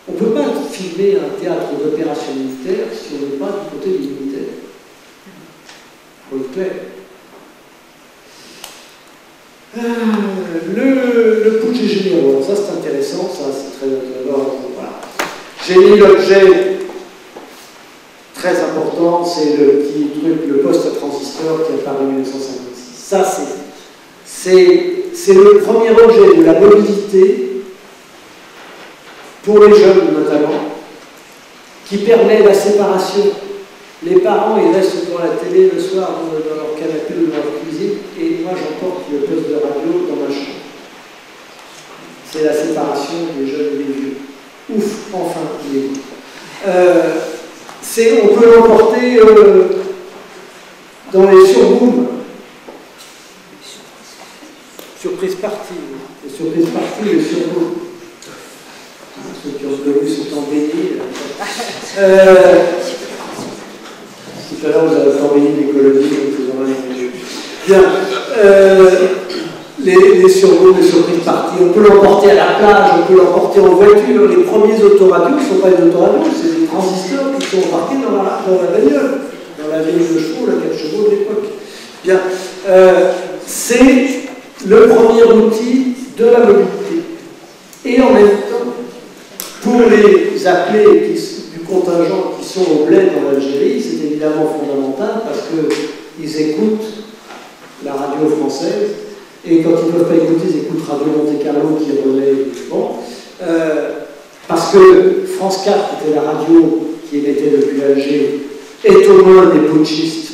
Speaker 2: On ne peut pas filmer un théâtre d'opération militaire si on n'est pas du côté des militaires. Il faut être clair. Le putsch des généraux, ça c'est intéressant, ça c'est très intéressant. Voilà. J'ai mis l'objet très important, c'est le petit truc, le poste à transistor qui apparaît en 1956. Ça c'est le premier objet de la mobilité, pour les jeunes notamment, qui permet la séparation. Les parents, ils restent devant la télé le soir dans leur canapé ou dans leur cuisine, et moi j'emporte le poste de radio dans ma chambre. C'est la séparation des jeunes et des vieux. Ouf, enfin, il est bon. On peut l'emporter dans les surbooms. Surprise party. Les surprises party, les surboom. Ceux qui ont connu sont embellis. Tout à l'heure, vous avez embelli l'écologie, donc vous en avez bien. Les survols, les surprises parties, on peut l'emporter à la plage, on peut l'emporter en voiture. Les premiers autoradios ne sont pas des autoradios, c'est des transistors qui sont embarqués dans la bagnole, dans la vieille de chevaux, la 4 chevaux de l'époque. Bien, c'est le premier outil de la mobilité. Et en même temps, pour les appelés du contingent qui sont au bled en Algérie, c'est évidemment fondamental parce qu'ils écoutent la radio française. Et quand ils ne peuvent pas écouter, ils écoutent Radio Monte Carlo qui relaie. Bon. Parce que France 4, qui était la radio qui émettait depuis Alger, est aux mains des putschistes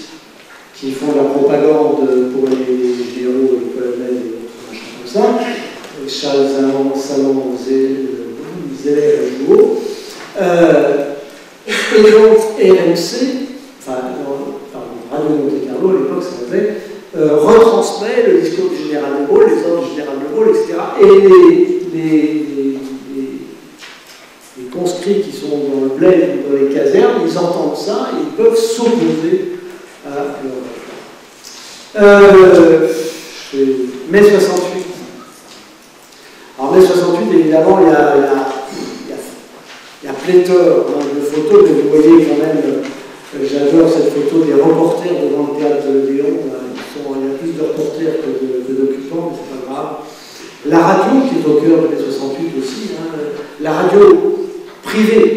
Speaker 2: qui font la propagande pour les généraux, les colonels et autres machins comme ça. Charles Salon, Zeller et Jouot. Et donc RMC, enfin, Radio Monte Carlo à l'époque, ça s'appelait. Retransmet le discours du général de Gaulle, les ordres du général de Gaulle, etc. Et les conscrits qui sont dans le bled ou dans les casernes, ils entendent ça et ils peuvent s'opposer à leur... mai 68. Alors mai 68, évidemment, il y a pléthore de photos, mais vous voyez quand même, j'adore cette photo des reporters devant le théâtre de Lyon. Il y a plus de reporters que d'occupants, mais c'est pas grave. La radio, qui est au cœur de mai 68 aussi, hein, la radio privée.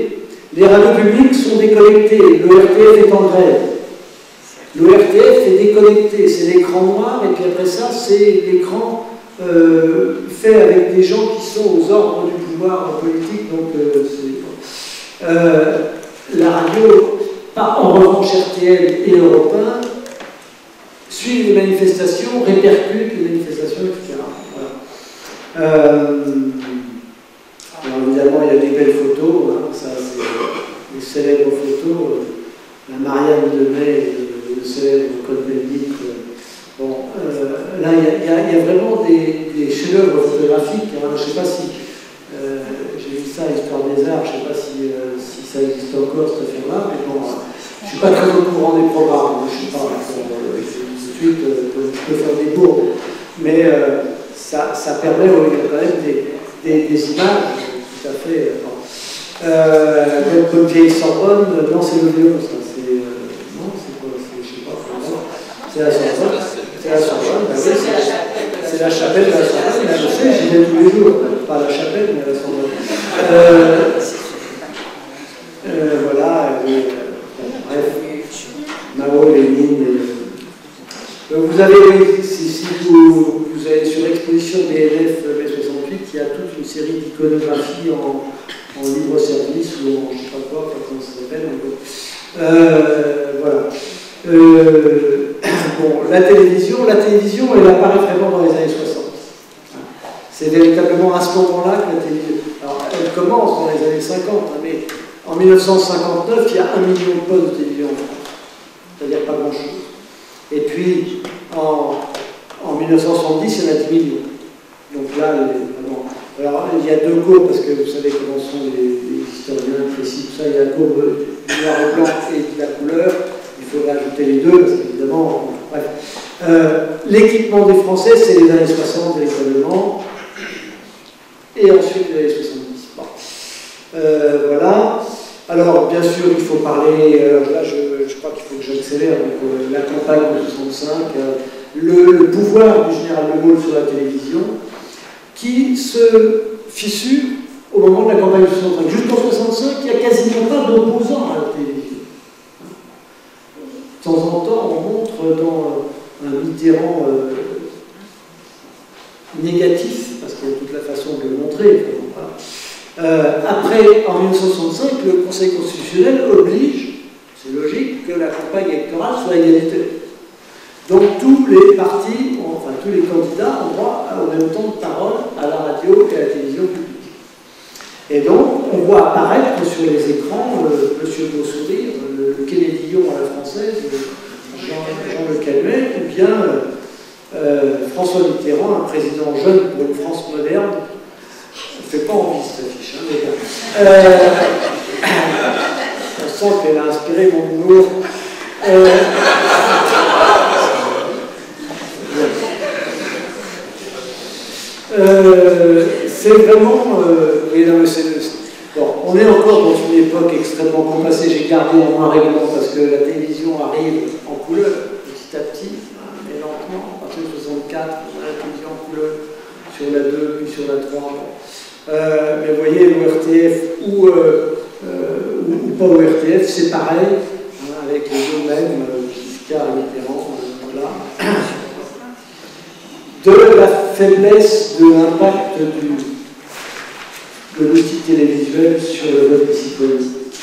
Speaker 2: Les radios publiques sont déconnectées, le RTF est en grève. Le RTF est déconnecté, c'est l'écran noir, et puis après ça, c'est l'écran fait avec des gens qui sont aux ordres du pouvoir politique, donc la radio, en revanche RTL et Europe 1, suivent les manifestations, répercutent les manifestations, etc. Voilà. Alors évidemment, il y a des belles photos, hein, ça c'est les célèbres photos, la Marianne de Mai, le célèbre Code Bendit. Bon, là, il y a vraiment des chefs-d'œuvre photographiques. Hein, je ne sais pas si j'ai vu ça à l'Histoire des Arts, je ne sais pas si ça existe encore cette affaire-là, mais bon, je ne suis pas très au courant des programmes, je ne sais pas. Je peux faire des bourdes, mais ça permet, il y a quand même des images tout à fait. Comme vieille Sorbonne, non, c'est le Léon, ça. Non, c'est quoi? Je ne sais pas. C'est la Sorbonne. C'est la Sorbonne. C'est la chapelle de la Sorbonne. Je sais, j'y vais tous les jours. Pas la chapelle, mais la Sorbonne. Voilà. Bref. Mao, Lénine. Vous avez, si vous allez sur l'exposition BNF mai 68, il y a toute une série d'iconographies en libre service ou en je ne sais pas quoi, comment ça s'appelle. Voilà. Bon, la télévision, elle apparaît vraiment dans les années 60. C'est véritablement à ce moment-là que la télévision. Alors, elle commence dans les années 50, hein, mais en 1959, il y a 1 million de postes de télévision en France. C'est-à-dire pas grand-chose. Et puis, en 1970, il y en a 10 millions. Donc là, vraiment. Alors, il y a deux courbes, parce que vous savez comment sont les historiens précis, tout ça. Il y a la courbe du noir et blanc et de la couleur. Il faudrait ajouter les deux, parce qu'évidemment, bref. L'équipement des Français, c'est les années 60 véritablement, et ensuite les années 70. Bon. Voilà. Alors, bien sûr, il faut parler, là, je crois qu'il faut que j'accélère, donc la campagne de 65, le pouvoir du général de Gaulle sur la télévision, qui se fissure au moment de la campagne de 65. Jusqu'en 65, il n'y a quasiment pas d'opposants à la télévision. De temps en temps, on montre dans un Mitterrand négatif, parce qu'il y a toute la façon de le montrer. Après, en 1965, le Conseil constitutionnel oblige, c'est logique, que la campagne électorale soit égalité. Donc tous les partis, enfin tous les candidats ont droit au même temps de parole à la radio et à la télévision publique. Et donc, on voit apparaître sur les écrans Monsieur Beau Sourire, le Kennedy à la française, Jean Le Canuet, ou bien François Mitterrand, un président jeune pour une France moderne. Ça ne fait pas envie cette affiche, hein, les gars. On sent qu'elle a inspiré mon humour. C'est vraiment... oui, non, mais bon, on est encore dans une époque extrêmement compassée. J'ai gardé en noir et blanc parce que la télévision arrive en couleur petit à petit, hein, mais lentement. À partir de 64, on a la télévision en couleur sur la 2, puis sur la 3. Mais vous voyez, l'ORTF ou pas ORTF, c'est pareil, hein, avec les deux mêmes, Giscard et Mitterrand, voilà. De la faiblesse de l'impact de l'outil télévisuel sur le vote psychologique.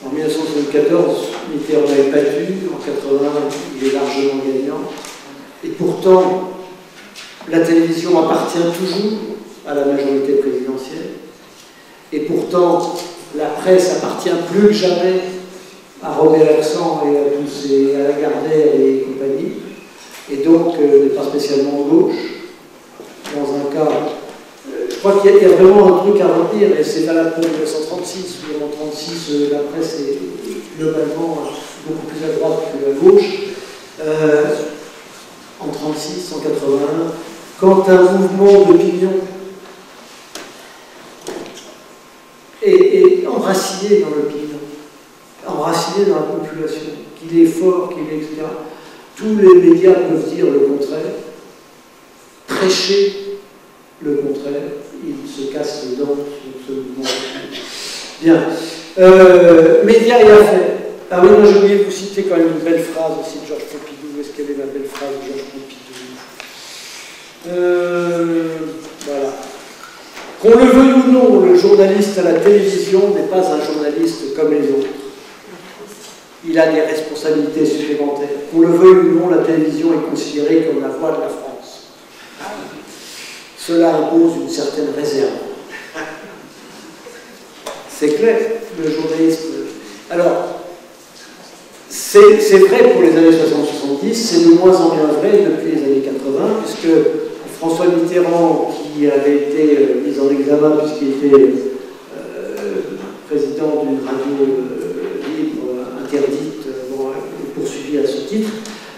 Speaker 2: En 1974, Mitterrand n'avait pas dû, en 80, il est largement gagnant. Et pourtant, la télévision appartient toujours à la majorité présidentielle. Et pourtant, la presse appartient plus que jamais à Robert Hersan et à Lagardère et compagnie. Et donc, n'est pas spécialement gauche. Dans un cas, je crois qu'il y a vraiment un truc à retenir, et c'est valable pour 1936, où en 1936, la presse est globalement beaucoup plus à droite que à gauche. En 1936, en 1981, quand un mouvement d'opinion est enraciné dans l'opinion, enraciné dans la population, qu'il est fort, qu'il est, etc., tous les médias peuvent dire le contraire, prêcher le contraire, ils se cassent les dents sur ce mouvement. Bien. Médias et affaires. Ah oui, moi j'ai oublié de vous citer quand même une belle phrase aussi de Georges Pompidou. Où est-ce qu'elle est la belle phrase de Georges Pompidou? Voilà. Qu'on le veuille ou non, le journaliste à la télévision n'est pas un journaliste comme les autres. Il a des responsabilités supplémentaires. Qu'on le veuille ou non, la télévision est considérée comme la voix de la France. Cela impose une certaine réserve. C'est clair, le journalisme. Alors, c'est vrai pour les années 60-70, c'est de moins en moins vrai depuis les années 80, puisque François Mitterrand, qui avait été mis en examen puisqu'il était président d'une radio libre, interdite, poursuivi à ce titre,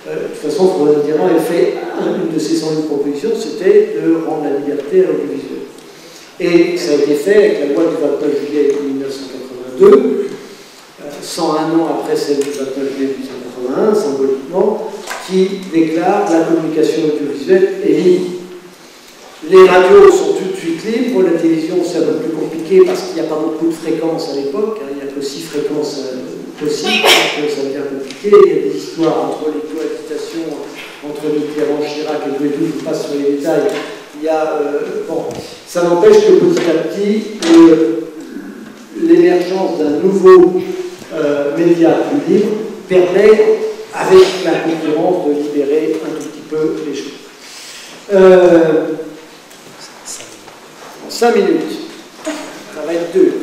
Speaker 2: de toute façon, François Mitterrand avait fait une de ses 100 propositions, c'était de rendre la liberté à l'audiovisuel. Et ça a été fait avec la loi du 29 juillet 1982, 101 ans après celle du 29 juillet 1981, symboliquement, qui déclare la communication audiovisuelle est libre. Les radios sont tout de suite libres, la télévision c'est un peu plus compliqué parce qu'il n'y a pas beaucoup de fréquences à l'époque, hein, il n'y a que 6 fréquences possibles, donc ça devient compliqué, il y a des histoires entre les cohabitations, entre Mitterrand, Chirac et tout, je passe sur les détails, il y a, bon, ça n'empêche que petit à petit, l'émergence d'un nouveau média plus libre permet, avec la concurrence, de libérer un tout petit peu les choses. 5 minutes. Ça va être 2.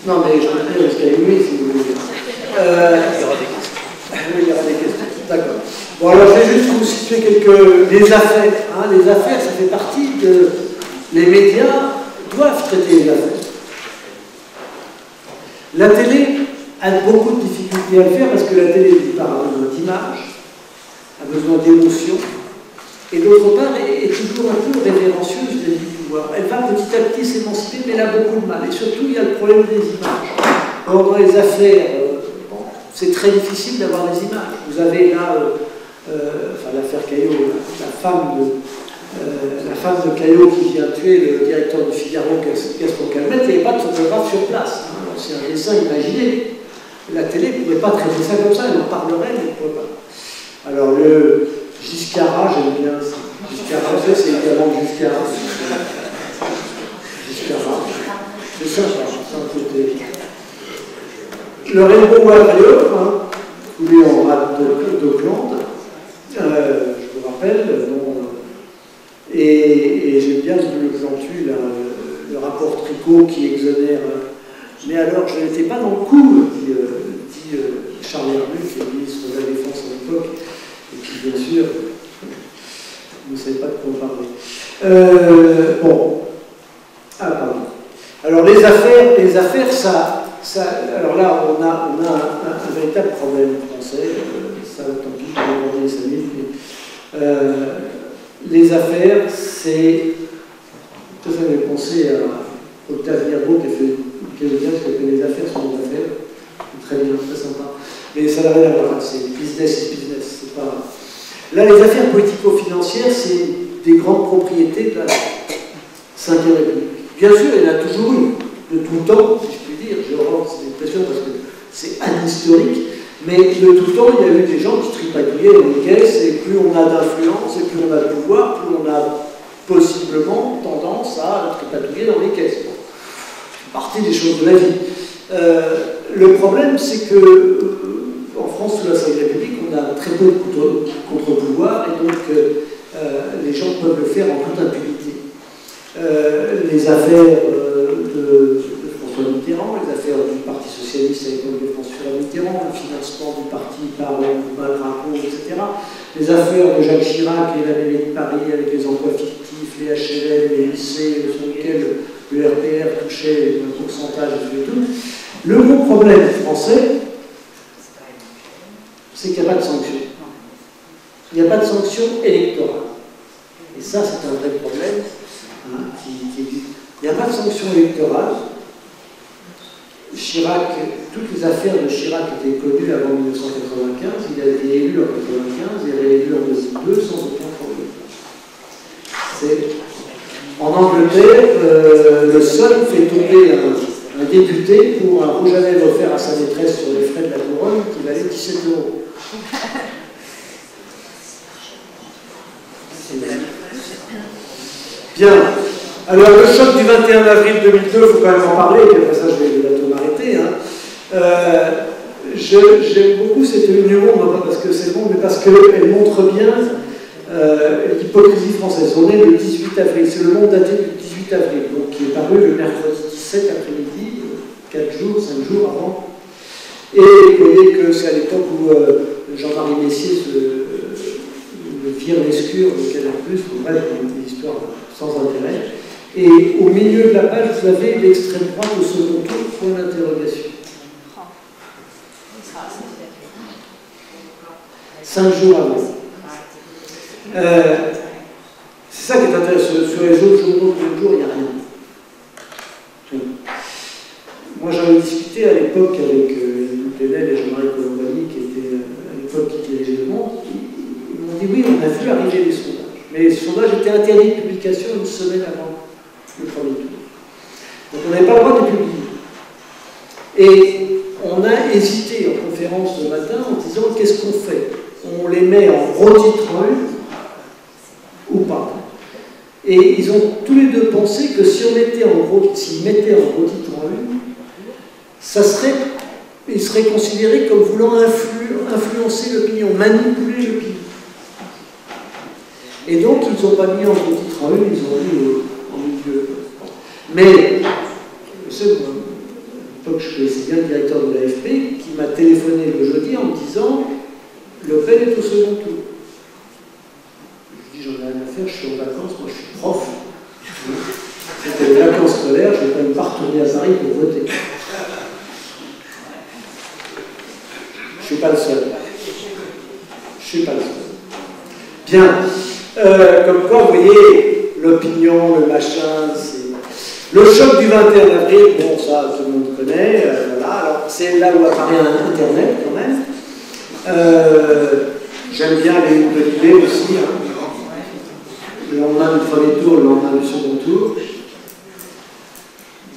Speaker 2: Non, mais je peux dire jusqu'à 1 minute si vous voulez. Il y aura des questions. Oui, il y aura des questions. D'accord. Bon, alors je vais juste vous situer les affaires. Hein. Les affaires, ça fait partie de... Les médias doivent traiter les affaires. La télé a beaucoup de difficultés à le faire parce que la télé, d'une part, a besoin d'image, a besoin d'émotion, et d'autre part, est toujours un peu révérencieuse vis-à-vis du pouvoir. Elle va petit à petit s'émanciper, mais elle a beaucoup de mal. Et surtout, il y a le problème des images. Or, dans les affaires, c'est très difficile d'avoir des images. Vous avez là, l'affaire Caillot, la femme de Caillot qui vient tuer le directeur du Figaro, Gaston Calmette, il n'y avait pas de photographe sur place. Hein. C'est un dessin imaginé. La télé ne pouvait pas traiter ça comme ça, elle en parlerait, mais elle ne pouvait pas. Alors, le Giscard, j'aime bien ça. Giscard, c'est évidemment Giscard. Giscard. C'est sympa, c'est un côté. Le Rainbow Warrior, hein, coulé en rade d'Auckland, je vous rappelle, et j'aime bien l'exemple, le rapport Tricot qui exonère. Mais alors, je n'étais pas dans le coup, dit Charles Herbu, qui est ministre de la Défense à l'époque, et qui, bien sûr, ne savait pas de quoi parler. Bon. Ah, pardon. Alors, les affaires, ça alors là, on a un véritable problème français. Ça, tant pis, je vais demander 5 minutes, mais les affaires, c'est... Ça fait penser à Octave Mirbeau qui a fait une pièce qui s'appelle Les affaires sont des affaires. Très bien, très sympa. Mais ça n'a rien à voir, c'est business is business. C'est pas... Là, les affaires politico-financières, c'est des grandes propriétés de la Ve République. Bien sûr, il y en a toujours eu, de tout temps, si je puis dire. J'ai horreur de cette expression parce que c'est anhistorique. Mais de tout temps, il y a eu des gens qui tripatouillaient dans les caisses, et plus on a d'influence, et plus on a de pouvoir, plus on a possiblement tendance à tripatouiller dans les caisses. Bon, c'est partie des choses de la vie. Le problème, c'est que en France, sous la Ve République, on a très peu de contre-pouvoir, et donc les gens peuvent le faire en toute impunité. Les affaires de François Mitterrand, les affaires du Parti Socialiste à l'époque de François Mitterrand, le financement du parti par Malgracon, etc. Les affaires de Jacques Chirac et la mairie de Paris avec les emplois fictifs, les HLM, les lycées sur lesquels le RPR touchait un pourcentage et tout. Le gros problème français, c'est qu'il n'y a pas de sanction. Il n'y a pas de sanction électorale. Et ça, c'est un vrai problème qui existe. Il n'y a pas de sanction électorale. Chirac, toutes les affaires de Chirac étaient connues avant 1995. Il a été élu en 1995 et réélu en 2002 sans aucun problème. En Angleterre, le Sun fait tomber un député pour un rouge à lèvres offert à sa maîtresse sur les frais de la couronne qui valait 17 €. Bien. Alors, le choc du 21 avril 2002, il faut quand même en parler, et après ça, je vais bientôt m'arrêter. Hein. J'aime beaucoup cette une du Monde, non pas parce que c'est bon, mais parce qu'elle montre bien l'hypocrisie française. On est le 18 avril, c'est le Monde daté du 18 avril, donc qui est paru le mercredi 17 après-midi, 5 jours avant. Et vous voyez que c'est à l'époque où Jean-Marie Messier le vire l'escure de Canal+, bref, des histoires sans intérêt. Et au milieu de la page, vous avez l'extrême droite au second tour, point d'interrogation. 5 jours avant. C'est ça qui est intéressant. Sur les autres journaux de jour, il n'y a rien. Moi, j'en ai discuté à l'époque avec Plenel et Jean-Marie Colombani, qui étaient à l'époque qui dirigeaient le Monde. Ils m'ont dit oui, on a vu arriver les sondages. Mais les sondages étaient interdits de publication une semaine avant le premier tour. Donc on n'avait pas le droit de les publier. Et on a hésité en conférence ce matin en disant qu'est-ce qu'on fait? On les met en gros titre en une ou pas? Et ils ont tous les deux pensé que si on mettait s'ils mettaient en gros titre en une, ils seraient considérés comme voulant influencer l'opinion, manipuler l'opinion. Et donc, ils n'ont pas mis en gros titre en une, ils ont mis en milieu. Mais, je sais, à l'époque, je connaissais bien le directeur de l'AFP qui m'a téléphoné le jeudi en me disant Le Pen est au second tour. scolaire, je ne vais quand même pas retourner à Paris pour voter. Je ne suis pas le seul. Je ne suis pas le seul. Bien. Comme quoi, vous voyez, l'opinion, le machin, c'est... Le choc du 21 avril, bon, ça, tout le monde connaît, voilà. Alors, c'est là où apparaît Internet, quand même. J'aime bien les WB aussi, hein. Le lendemain du premier tour, le lendemain du second tour.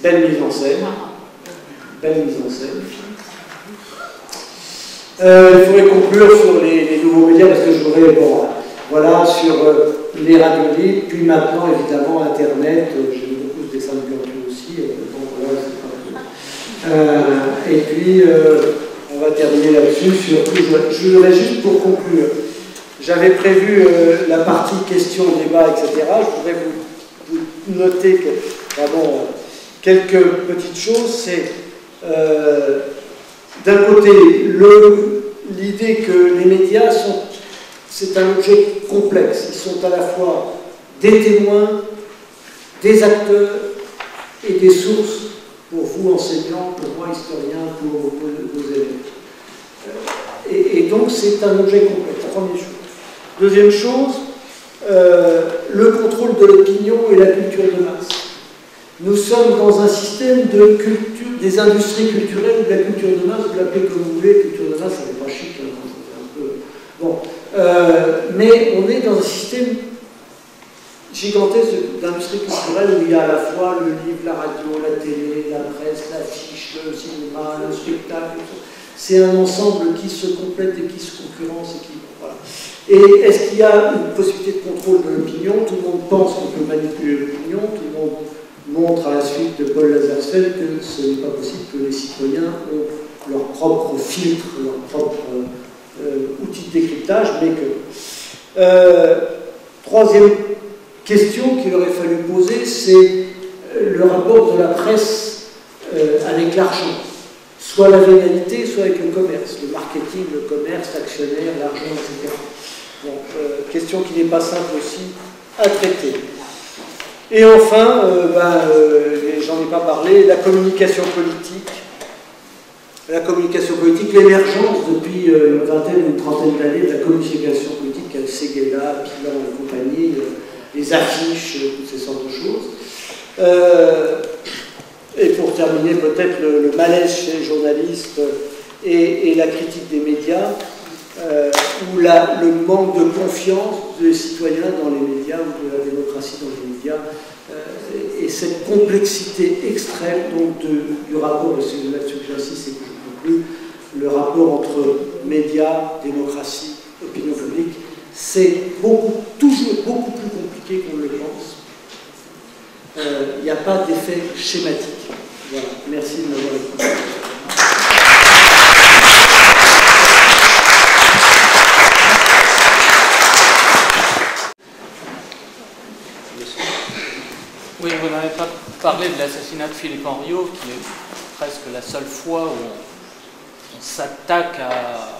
Speaker 2: Belle mise en scène. Belle mise en scène. Il faudrait conclure sur les nouveaux médias, parce que je voudrais, bon, voilà, sur les radios libres, puis maintenant, évidemment, Internet. J'ai beaucoup de dessins de Blanquet aussi, donc voilà, c'est pas et puis, on va terminer là-dessus. Je voudrais juste pour conclure. J'avais prévu la partie questions, débats, etc. Je voudrais vous noter que, vraiment, quelques petites choses. C'est, d'un côté, l'idée que les médias c'est un objet complexe. Ils sont à la fois des témoins, des acteurs et des sources pour vous, enseignants, pour moi, historiens, pour vos élèves. Et donc, c'est un objet complexe, première chose. Deuxième chose, le contrôle de l'opinion et la culture de masse. Nous sommes dans un système de culture, des industries culturelles ou de la culture de masse, vous l'appelez comme vous voulez, culture de masse, ça n'est pas chic, hein, c'est un peu... Bon. Mais on est dans un système gigantesque d'industrie culturelle où il y a à la fois le livre, la radio, la télé, la presse, l'affiche, le cinéma, le spectacle. C'est un ensemble qui se complète et qui se concurrence et qui... Voilà. Et est-ce qu'il y a une possibilité de contrôle de l'opinion? Tout le monde pense qu'on peut manipuler l'opinion, tout le monde montre à la suite de Paul Lazarsfeld que ce n'est pas possible, que les citoyens ont leur propre filtre, leur propre outil de décryptage, mais que... troisième question qu'il aurait fallu poser, c'est le rapport de la presse avec l'argent. Soit la vénalité, soit avec le commerce, le marketing, le commerce, l'actionnaire, l'argent, etc. Donc, question qui n'est pas simple aussi à traiter. Et enfin, j'en ai pas parlé, la communication politique. La communication politique, l'émergence depuis une vingtaine ou une trentaine d'années de la communication politique avec Séguéla, Pilan et compagnie, les affiches, toutes ces sortes de choses. Et pour terminer, peut-être le malaise chez les journalistes et la critique des médias, ou le manque de confiance des citoyens dans les médias ou de la démocratie dans les médias, et cette complexité extrême donc, du rapport, et c'est là-dessus que j'insiste et que je conclue, le rapport entre médias, démocratie, opinion publique, c'est toujours beaucoup plus compliqué qu'on ne le pense. Il n'y a pas d'effet schématique. Voilà, merci de m'avoir écouté.
Speaker 4: Oui, vous n'avez pas parlé de l'assassinat de Philippe Henriot, qui est presque la seule fois où on s'attaque à...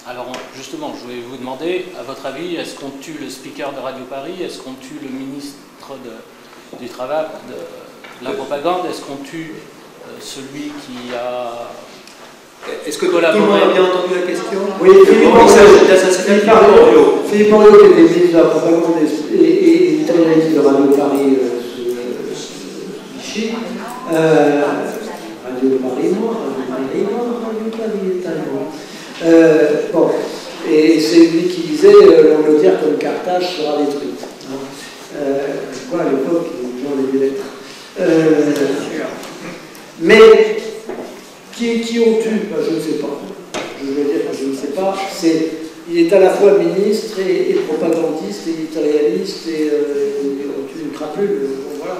Speaker 4: Alors justement, je vais vous demander, à votre avis, est-ce qu'on tue le speaker de Radio Paris? Est-ce qu'on tue le ministre du Travail, de la propagande? Est-ce qu'on tue celui qui a...
Speaker 1: Est-ce que tout le monde a bien entendu la question?
Speaker 2: Oui, Philippe Henriot, qui était ministre de la propagande et éditorialiste de Radio Paris, Vichy. Radio Paris Noir, Radio Paris Italien. Bon, et c'est lui qui disait l'Angleterre comme Carthage sera détruite. Quoi, à l'époque, les gens avaient des lettres. Mais qui ont tué? Je ne sais pas. Je veux dire que je ne sais pas. Il est à la fois ministre et propagandiste, et éditorialiste, et on tue une crapule. Voilà.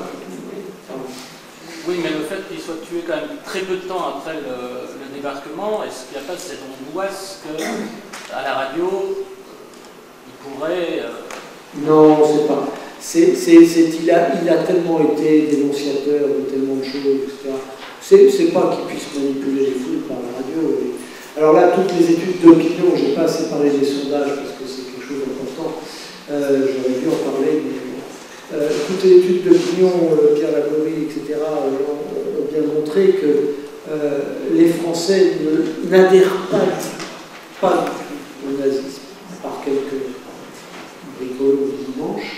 Speaker 4: Oui, mais le fait qu'il soit tué quand même très peu de temps après le débarquement, est-ce qu'il n'y a pas cette angoisse qu'à la radio, il pourrait...
Speaker 2: Non, c'est pas. Il a tellement été dénonciateur de tellement de choses, etc. C'est pas qu'il puisse manipuler les foules par la radio. Alors là, toutes les études d'opinion, je n'ai pas assez parlé des sondages parce que c'est quelque chose d'important. J'aurais dû en parler, mais toutes toutes les études d'opinion, Pierre Laborie, etc., ont bien montré que les Français n'adhèrent pas au nazisme, par quelques bricoles au dimanche,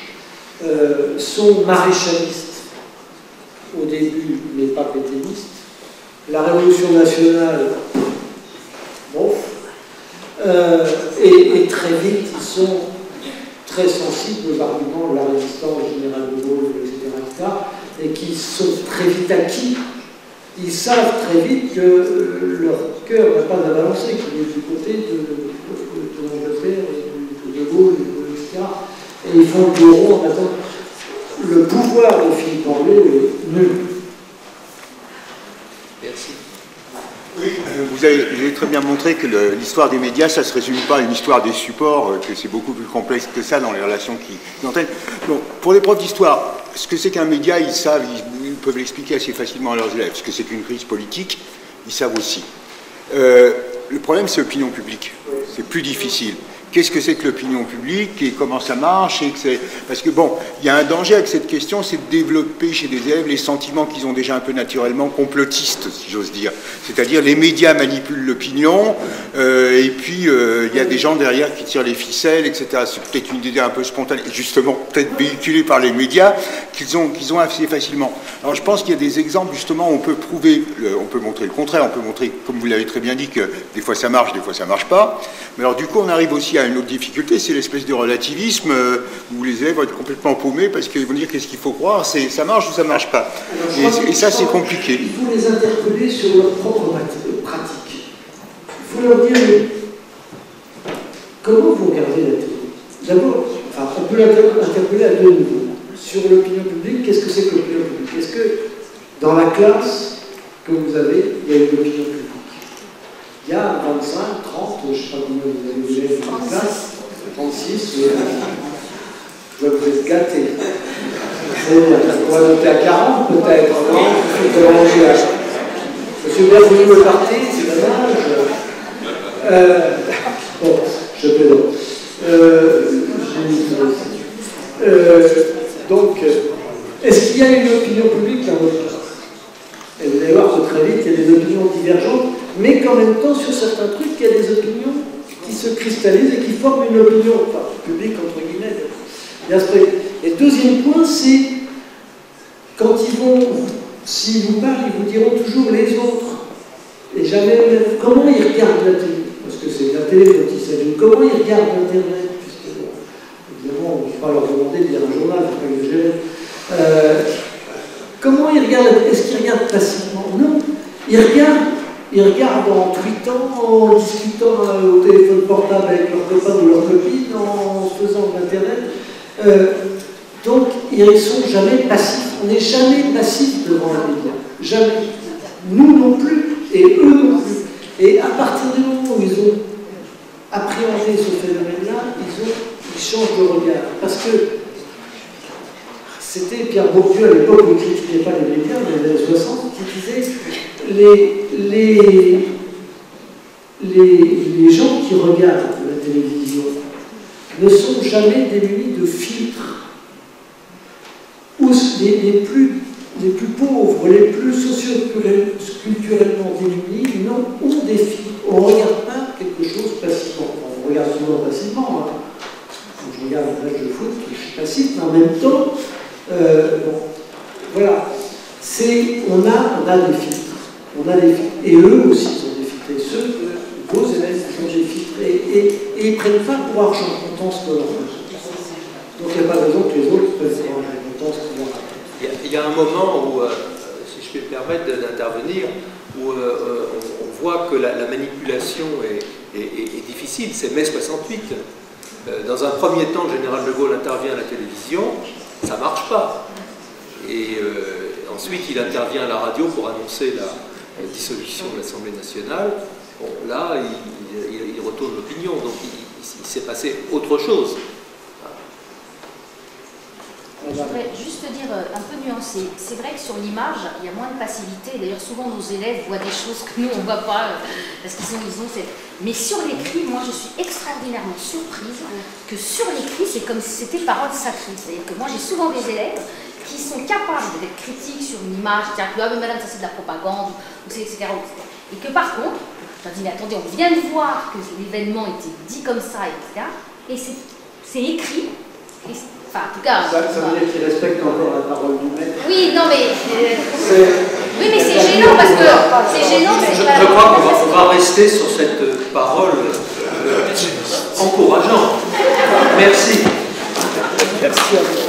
Speaker 2: sont maréchalistes au début, mais pas pétainistes. La Révolution nationale, bon, et très vite, ils sont très sensibles aux arguments de la résistance générale de Gaulle, etc., et qui sont très vite acquis. Ils savent très vite que leur cœur n'a pas à balancer, qu'il est du côté de l'Angleterre et de Gaulle, etc. Et ils font le bureau en attendant. Le pouvoir de Philippe Anglais est nul.
Speaker 1: Merci.
Speaker 5: Oui, vous avez très bien montré que l'histoire des médias, ça ne se résume pas à une histoire des supports, que c'est beaucoup plus complexe que ça dans les relations qui entraînent. Donc, pour les profs d'histoire, ce que c'est qu'un média, ils savent, ils peuvent l'expliquer assez facilement à leurs élèves. Ce que c'est qu'une crise politique, ils savent aussi. Le problème, c'est l'opinion publique. C'est plus difficile. Qu'est-ce que c'est que l'opinion publique et comment ça marche et parce que bon, il y a un danger avec cette question, c'est de développer chez des élèves les sentiments qu'ils ont déjà un peu naturellement complotistes, si j'ose dire. C'est-à-dire les médias manipulent l'opinion et puis il y a des gens derrière qui tirent les ficelles, etc. C'est peut-être une idée un peu spontanée, justement peut-être véhiculée par les médias qu'ils ont assez facilement. Alors je pense qu'il y a des exemples justement où on peut prouver, on peut montrer le contraire, on peut montrer, comme vous l'avez très bien dit, que des fois ça marche, des fois ça marche pas. Mais alors du coup on arrive aussi à une autre difficulté, c'est l'espèce de relativisme où les élèves vont être complètement paumés parce qu'ils vont dire qu'est-ce qu'il faut croire, ça marche ou ça marche pas. Et ça c'est compliqué.
Speaker 2: Il faut les interpeller sur leur propre pratique. Il faut leur dire comment vous regardez la télé. D'abord, on peut l'interpeller à deux niveaux. Sur l'opinion publique, qu'est-ce que c'est que l'opinion publique? Est-ce que dans la classe que vous avez, il y a une opinion publique? Il y a 25, 30, je ne sais pas combien vous avez déjà dans la classe, 36, je vois que vous êtes gâtés. On va noter à 40 peut-être, non? Monsieur Bergoglio est parti, c'est dommage. Bon, je plaisante. Donc, est-ce qu'il y a une opinion publique dans votre classe? Et vous allez voir que très vite, il y a des opinions divergentes, mais qu'en même temps, sur certains trucs, il y a des opinions qui se cristallisent et qui forment une opinion, enfin, publique, entre guillemets. Et le deuxième point, c'est quand ils vont, s'ils vous parlent, ils vous diront toujours les autres, et jamais comment ils regardent la télé, parce que c'est la télé dont il s'agit, comment ils regardent Internet, puisque, évidemment, il ne faut pas leur demander de lire un journal, il faut pas exagérer. Comment ils regardent? Est-ce qu'ils regardent passivement? Non. Ils regardent en tweetant, en discutant au téléphone portable avec leurs copains ou leurs copines, en faisant de l'Internet. Donc, ils ne sont jamais passifs. On n'est jamais passif devant un média. Jamais. Nous non plus, et eux non plus. Et à partir du moment où ils ont appréhendé ce phénomène-là, ils changent de regard. Parce que c'était Pierre Bourdieu à l'époque où il ne critiquait pas les médias, dans les années 60, qui disait les gens qui regardent la télévision ne sont jamais démunis de filtres. Ou les plus pauvres, les plus socio-culturellement démunis, ont des filtres. On ne regarde pas quelque chose passivement. On regarde souvent passivement. Hein. Quand je regarde un match de foot, je suis passif, mais en même temps, bon, voilà, on a des filtres. On a des filtres. Et eux aussi ont des filtres. Et vos élèves ont des filtres. Et ils ne prennent pas pour argent comptant ce que l'on fait. Donc il n'y a pas de raison que les autres prennent pour argent comptant ce que l'on fait.
Speaker 1: Il y a un moment où, si je peux me permettre d'intervenir, où on voit que la manipulation est difficile. C'est mai 68. Dans un premier temps, le général de Gaulle intervient à la télévision. Ça ne marche pas. Et ensuite, il intervient à la radio pour annoncer la dissolution de l'Assemblée nationale. Bon, là, il retourne l'opinion. Donc, il s'est passé autre chose.
Speaker 3: Je voudrais juste dire, un peu nuancé, c'est vrai que sur l'image, il y a moins de passivité. D'ailleurs, souvent, nos élèves voient des choses que nous, on ne voit pas, parce qu'ils ont cette... Mais sur l'écrit, moi, je suis extraordinairement surprise que sur l'écrit, c'est comme si c'était parole sacrée. C'est-à-dire que moi, j'ai souvent des élèves qui sont capables d'être critiques sur une image, c'est-à-dire que ah, mais madame, ça c'est de la propagande, ou c'est etc., etc. Et que par contre, je leur dis, mais attendez, on vient de voir que l'événement était dit comme ça, etc. Et c'est écrit. Et enfin, en tout cas.
Speaker 2: Ça veut dire qu'ils respectent encore la parole du maître.
Speaker 3: Oui, non, mais. Oui, mais c'est gênant parce que. C'est gênant, c'est
Speaker 1: Je
Speaker 3: pas.
Speaker 1: crois qu'on va rester sur cette parole encourageante. Merci.
Speaker 2: Merci à vous.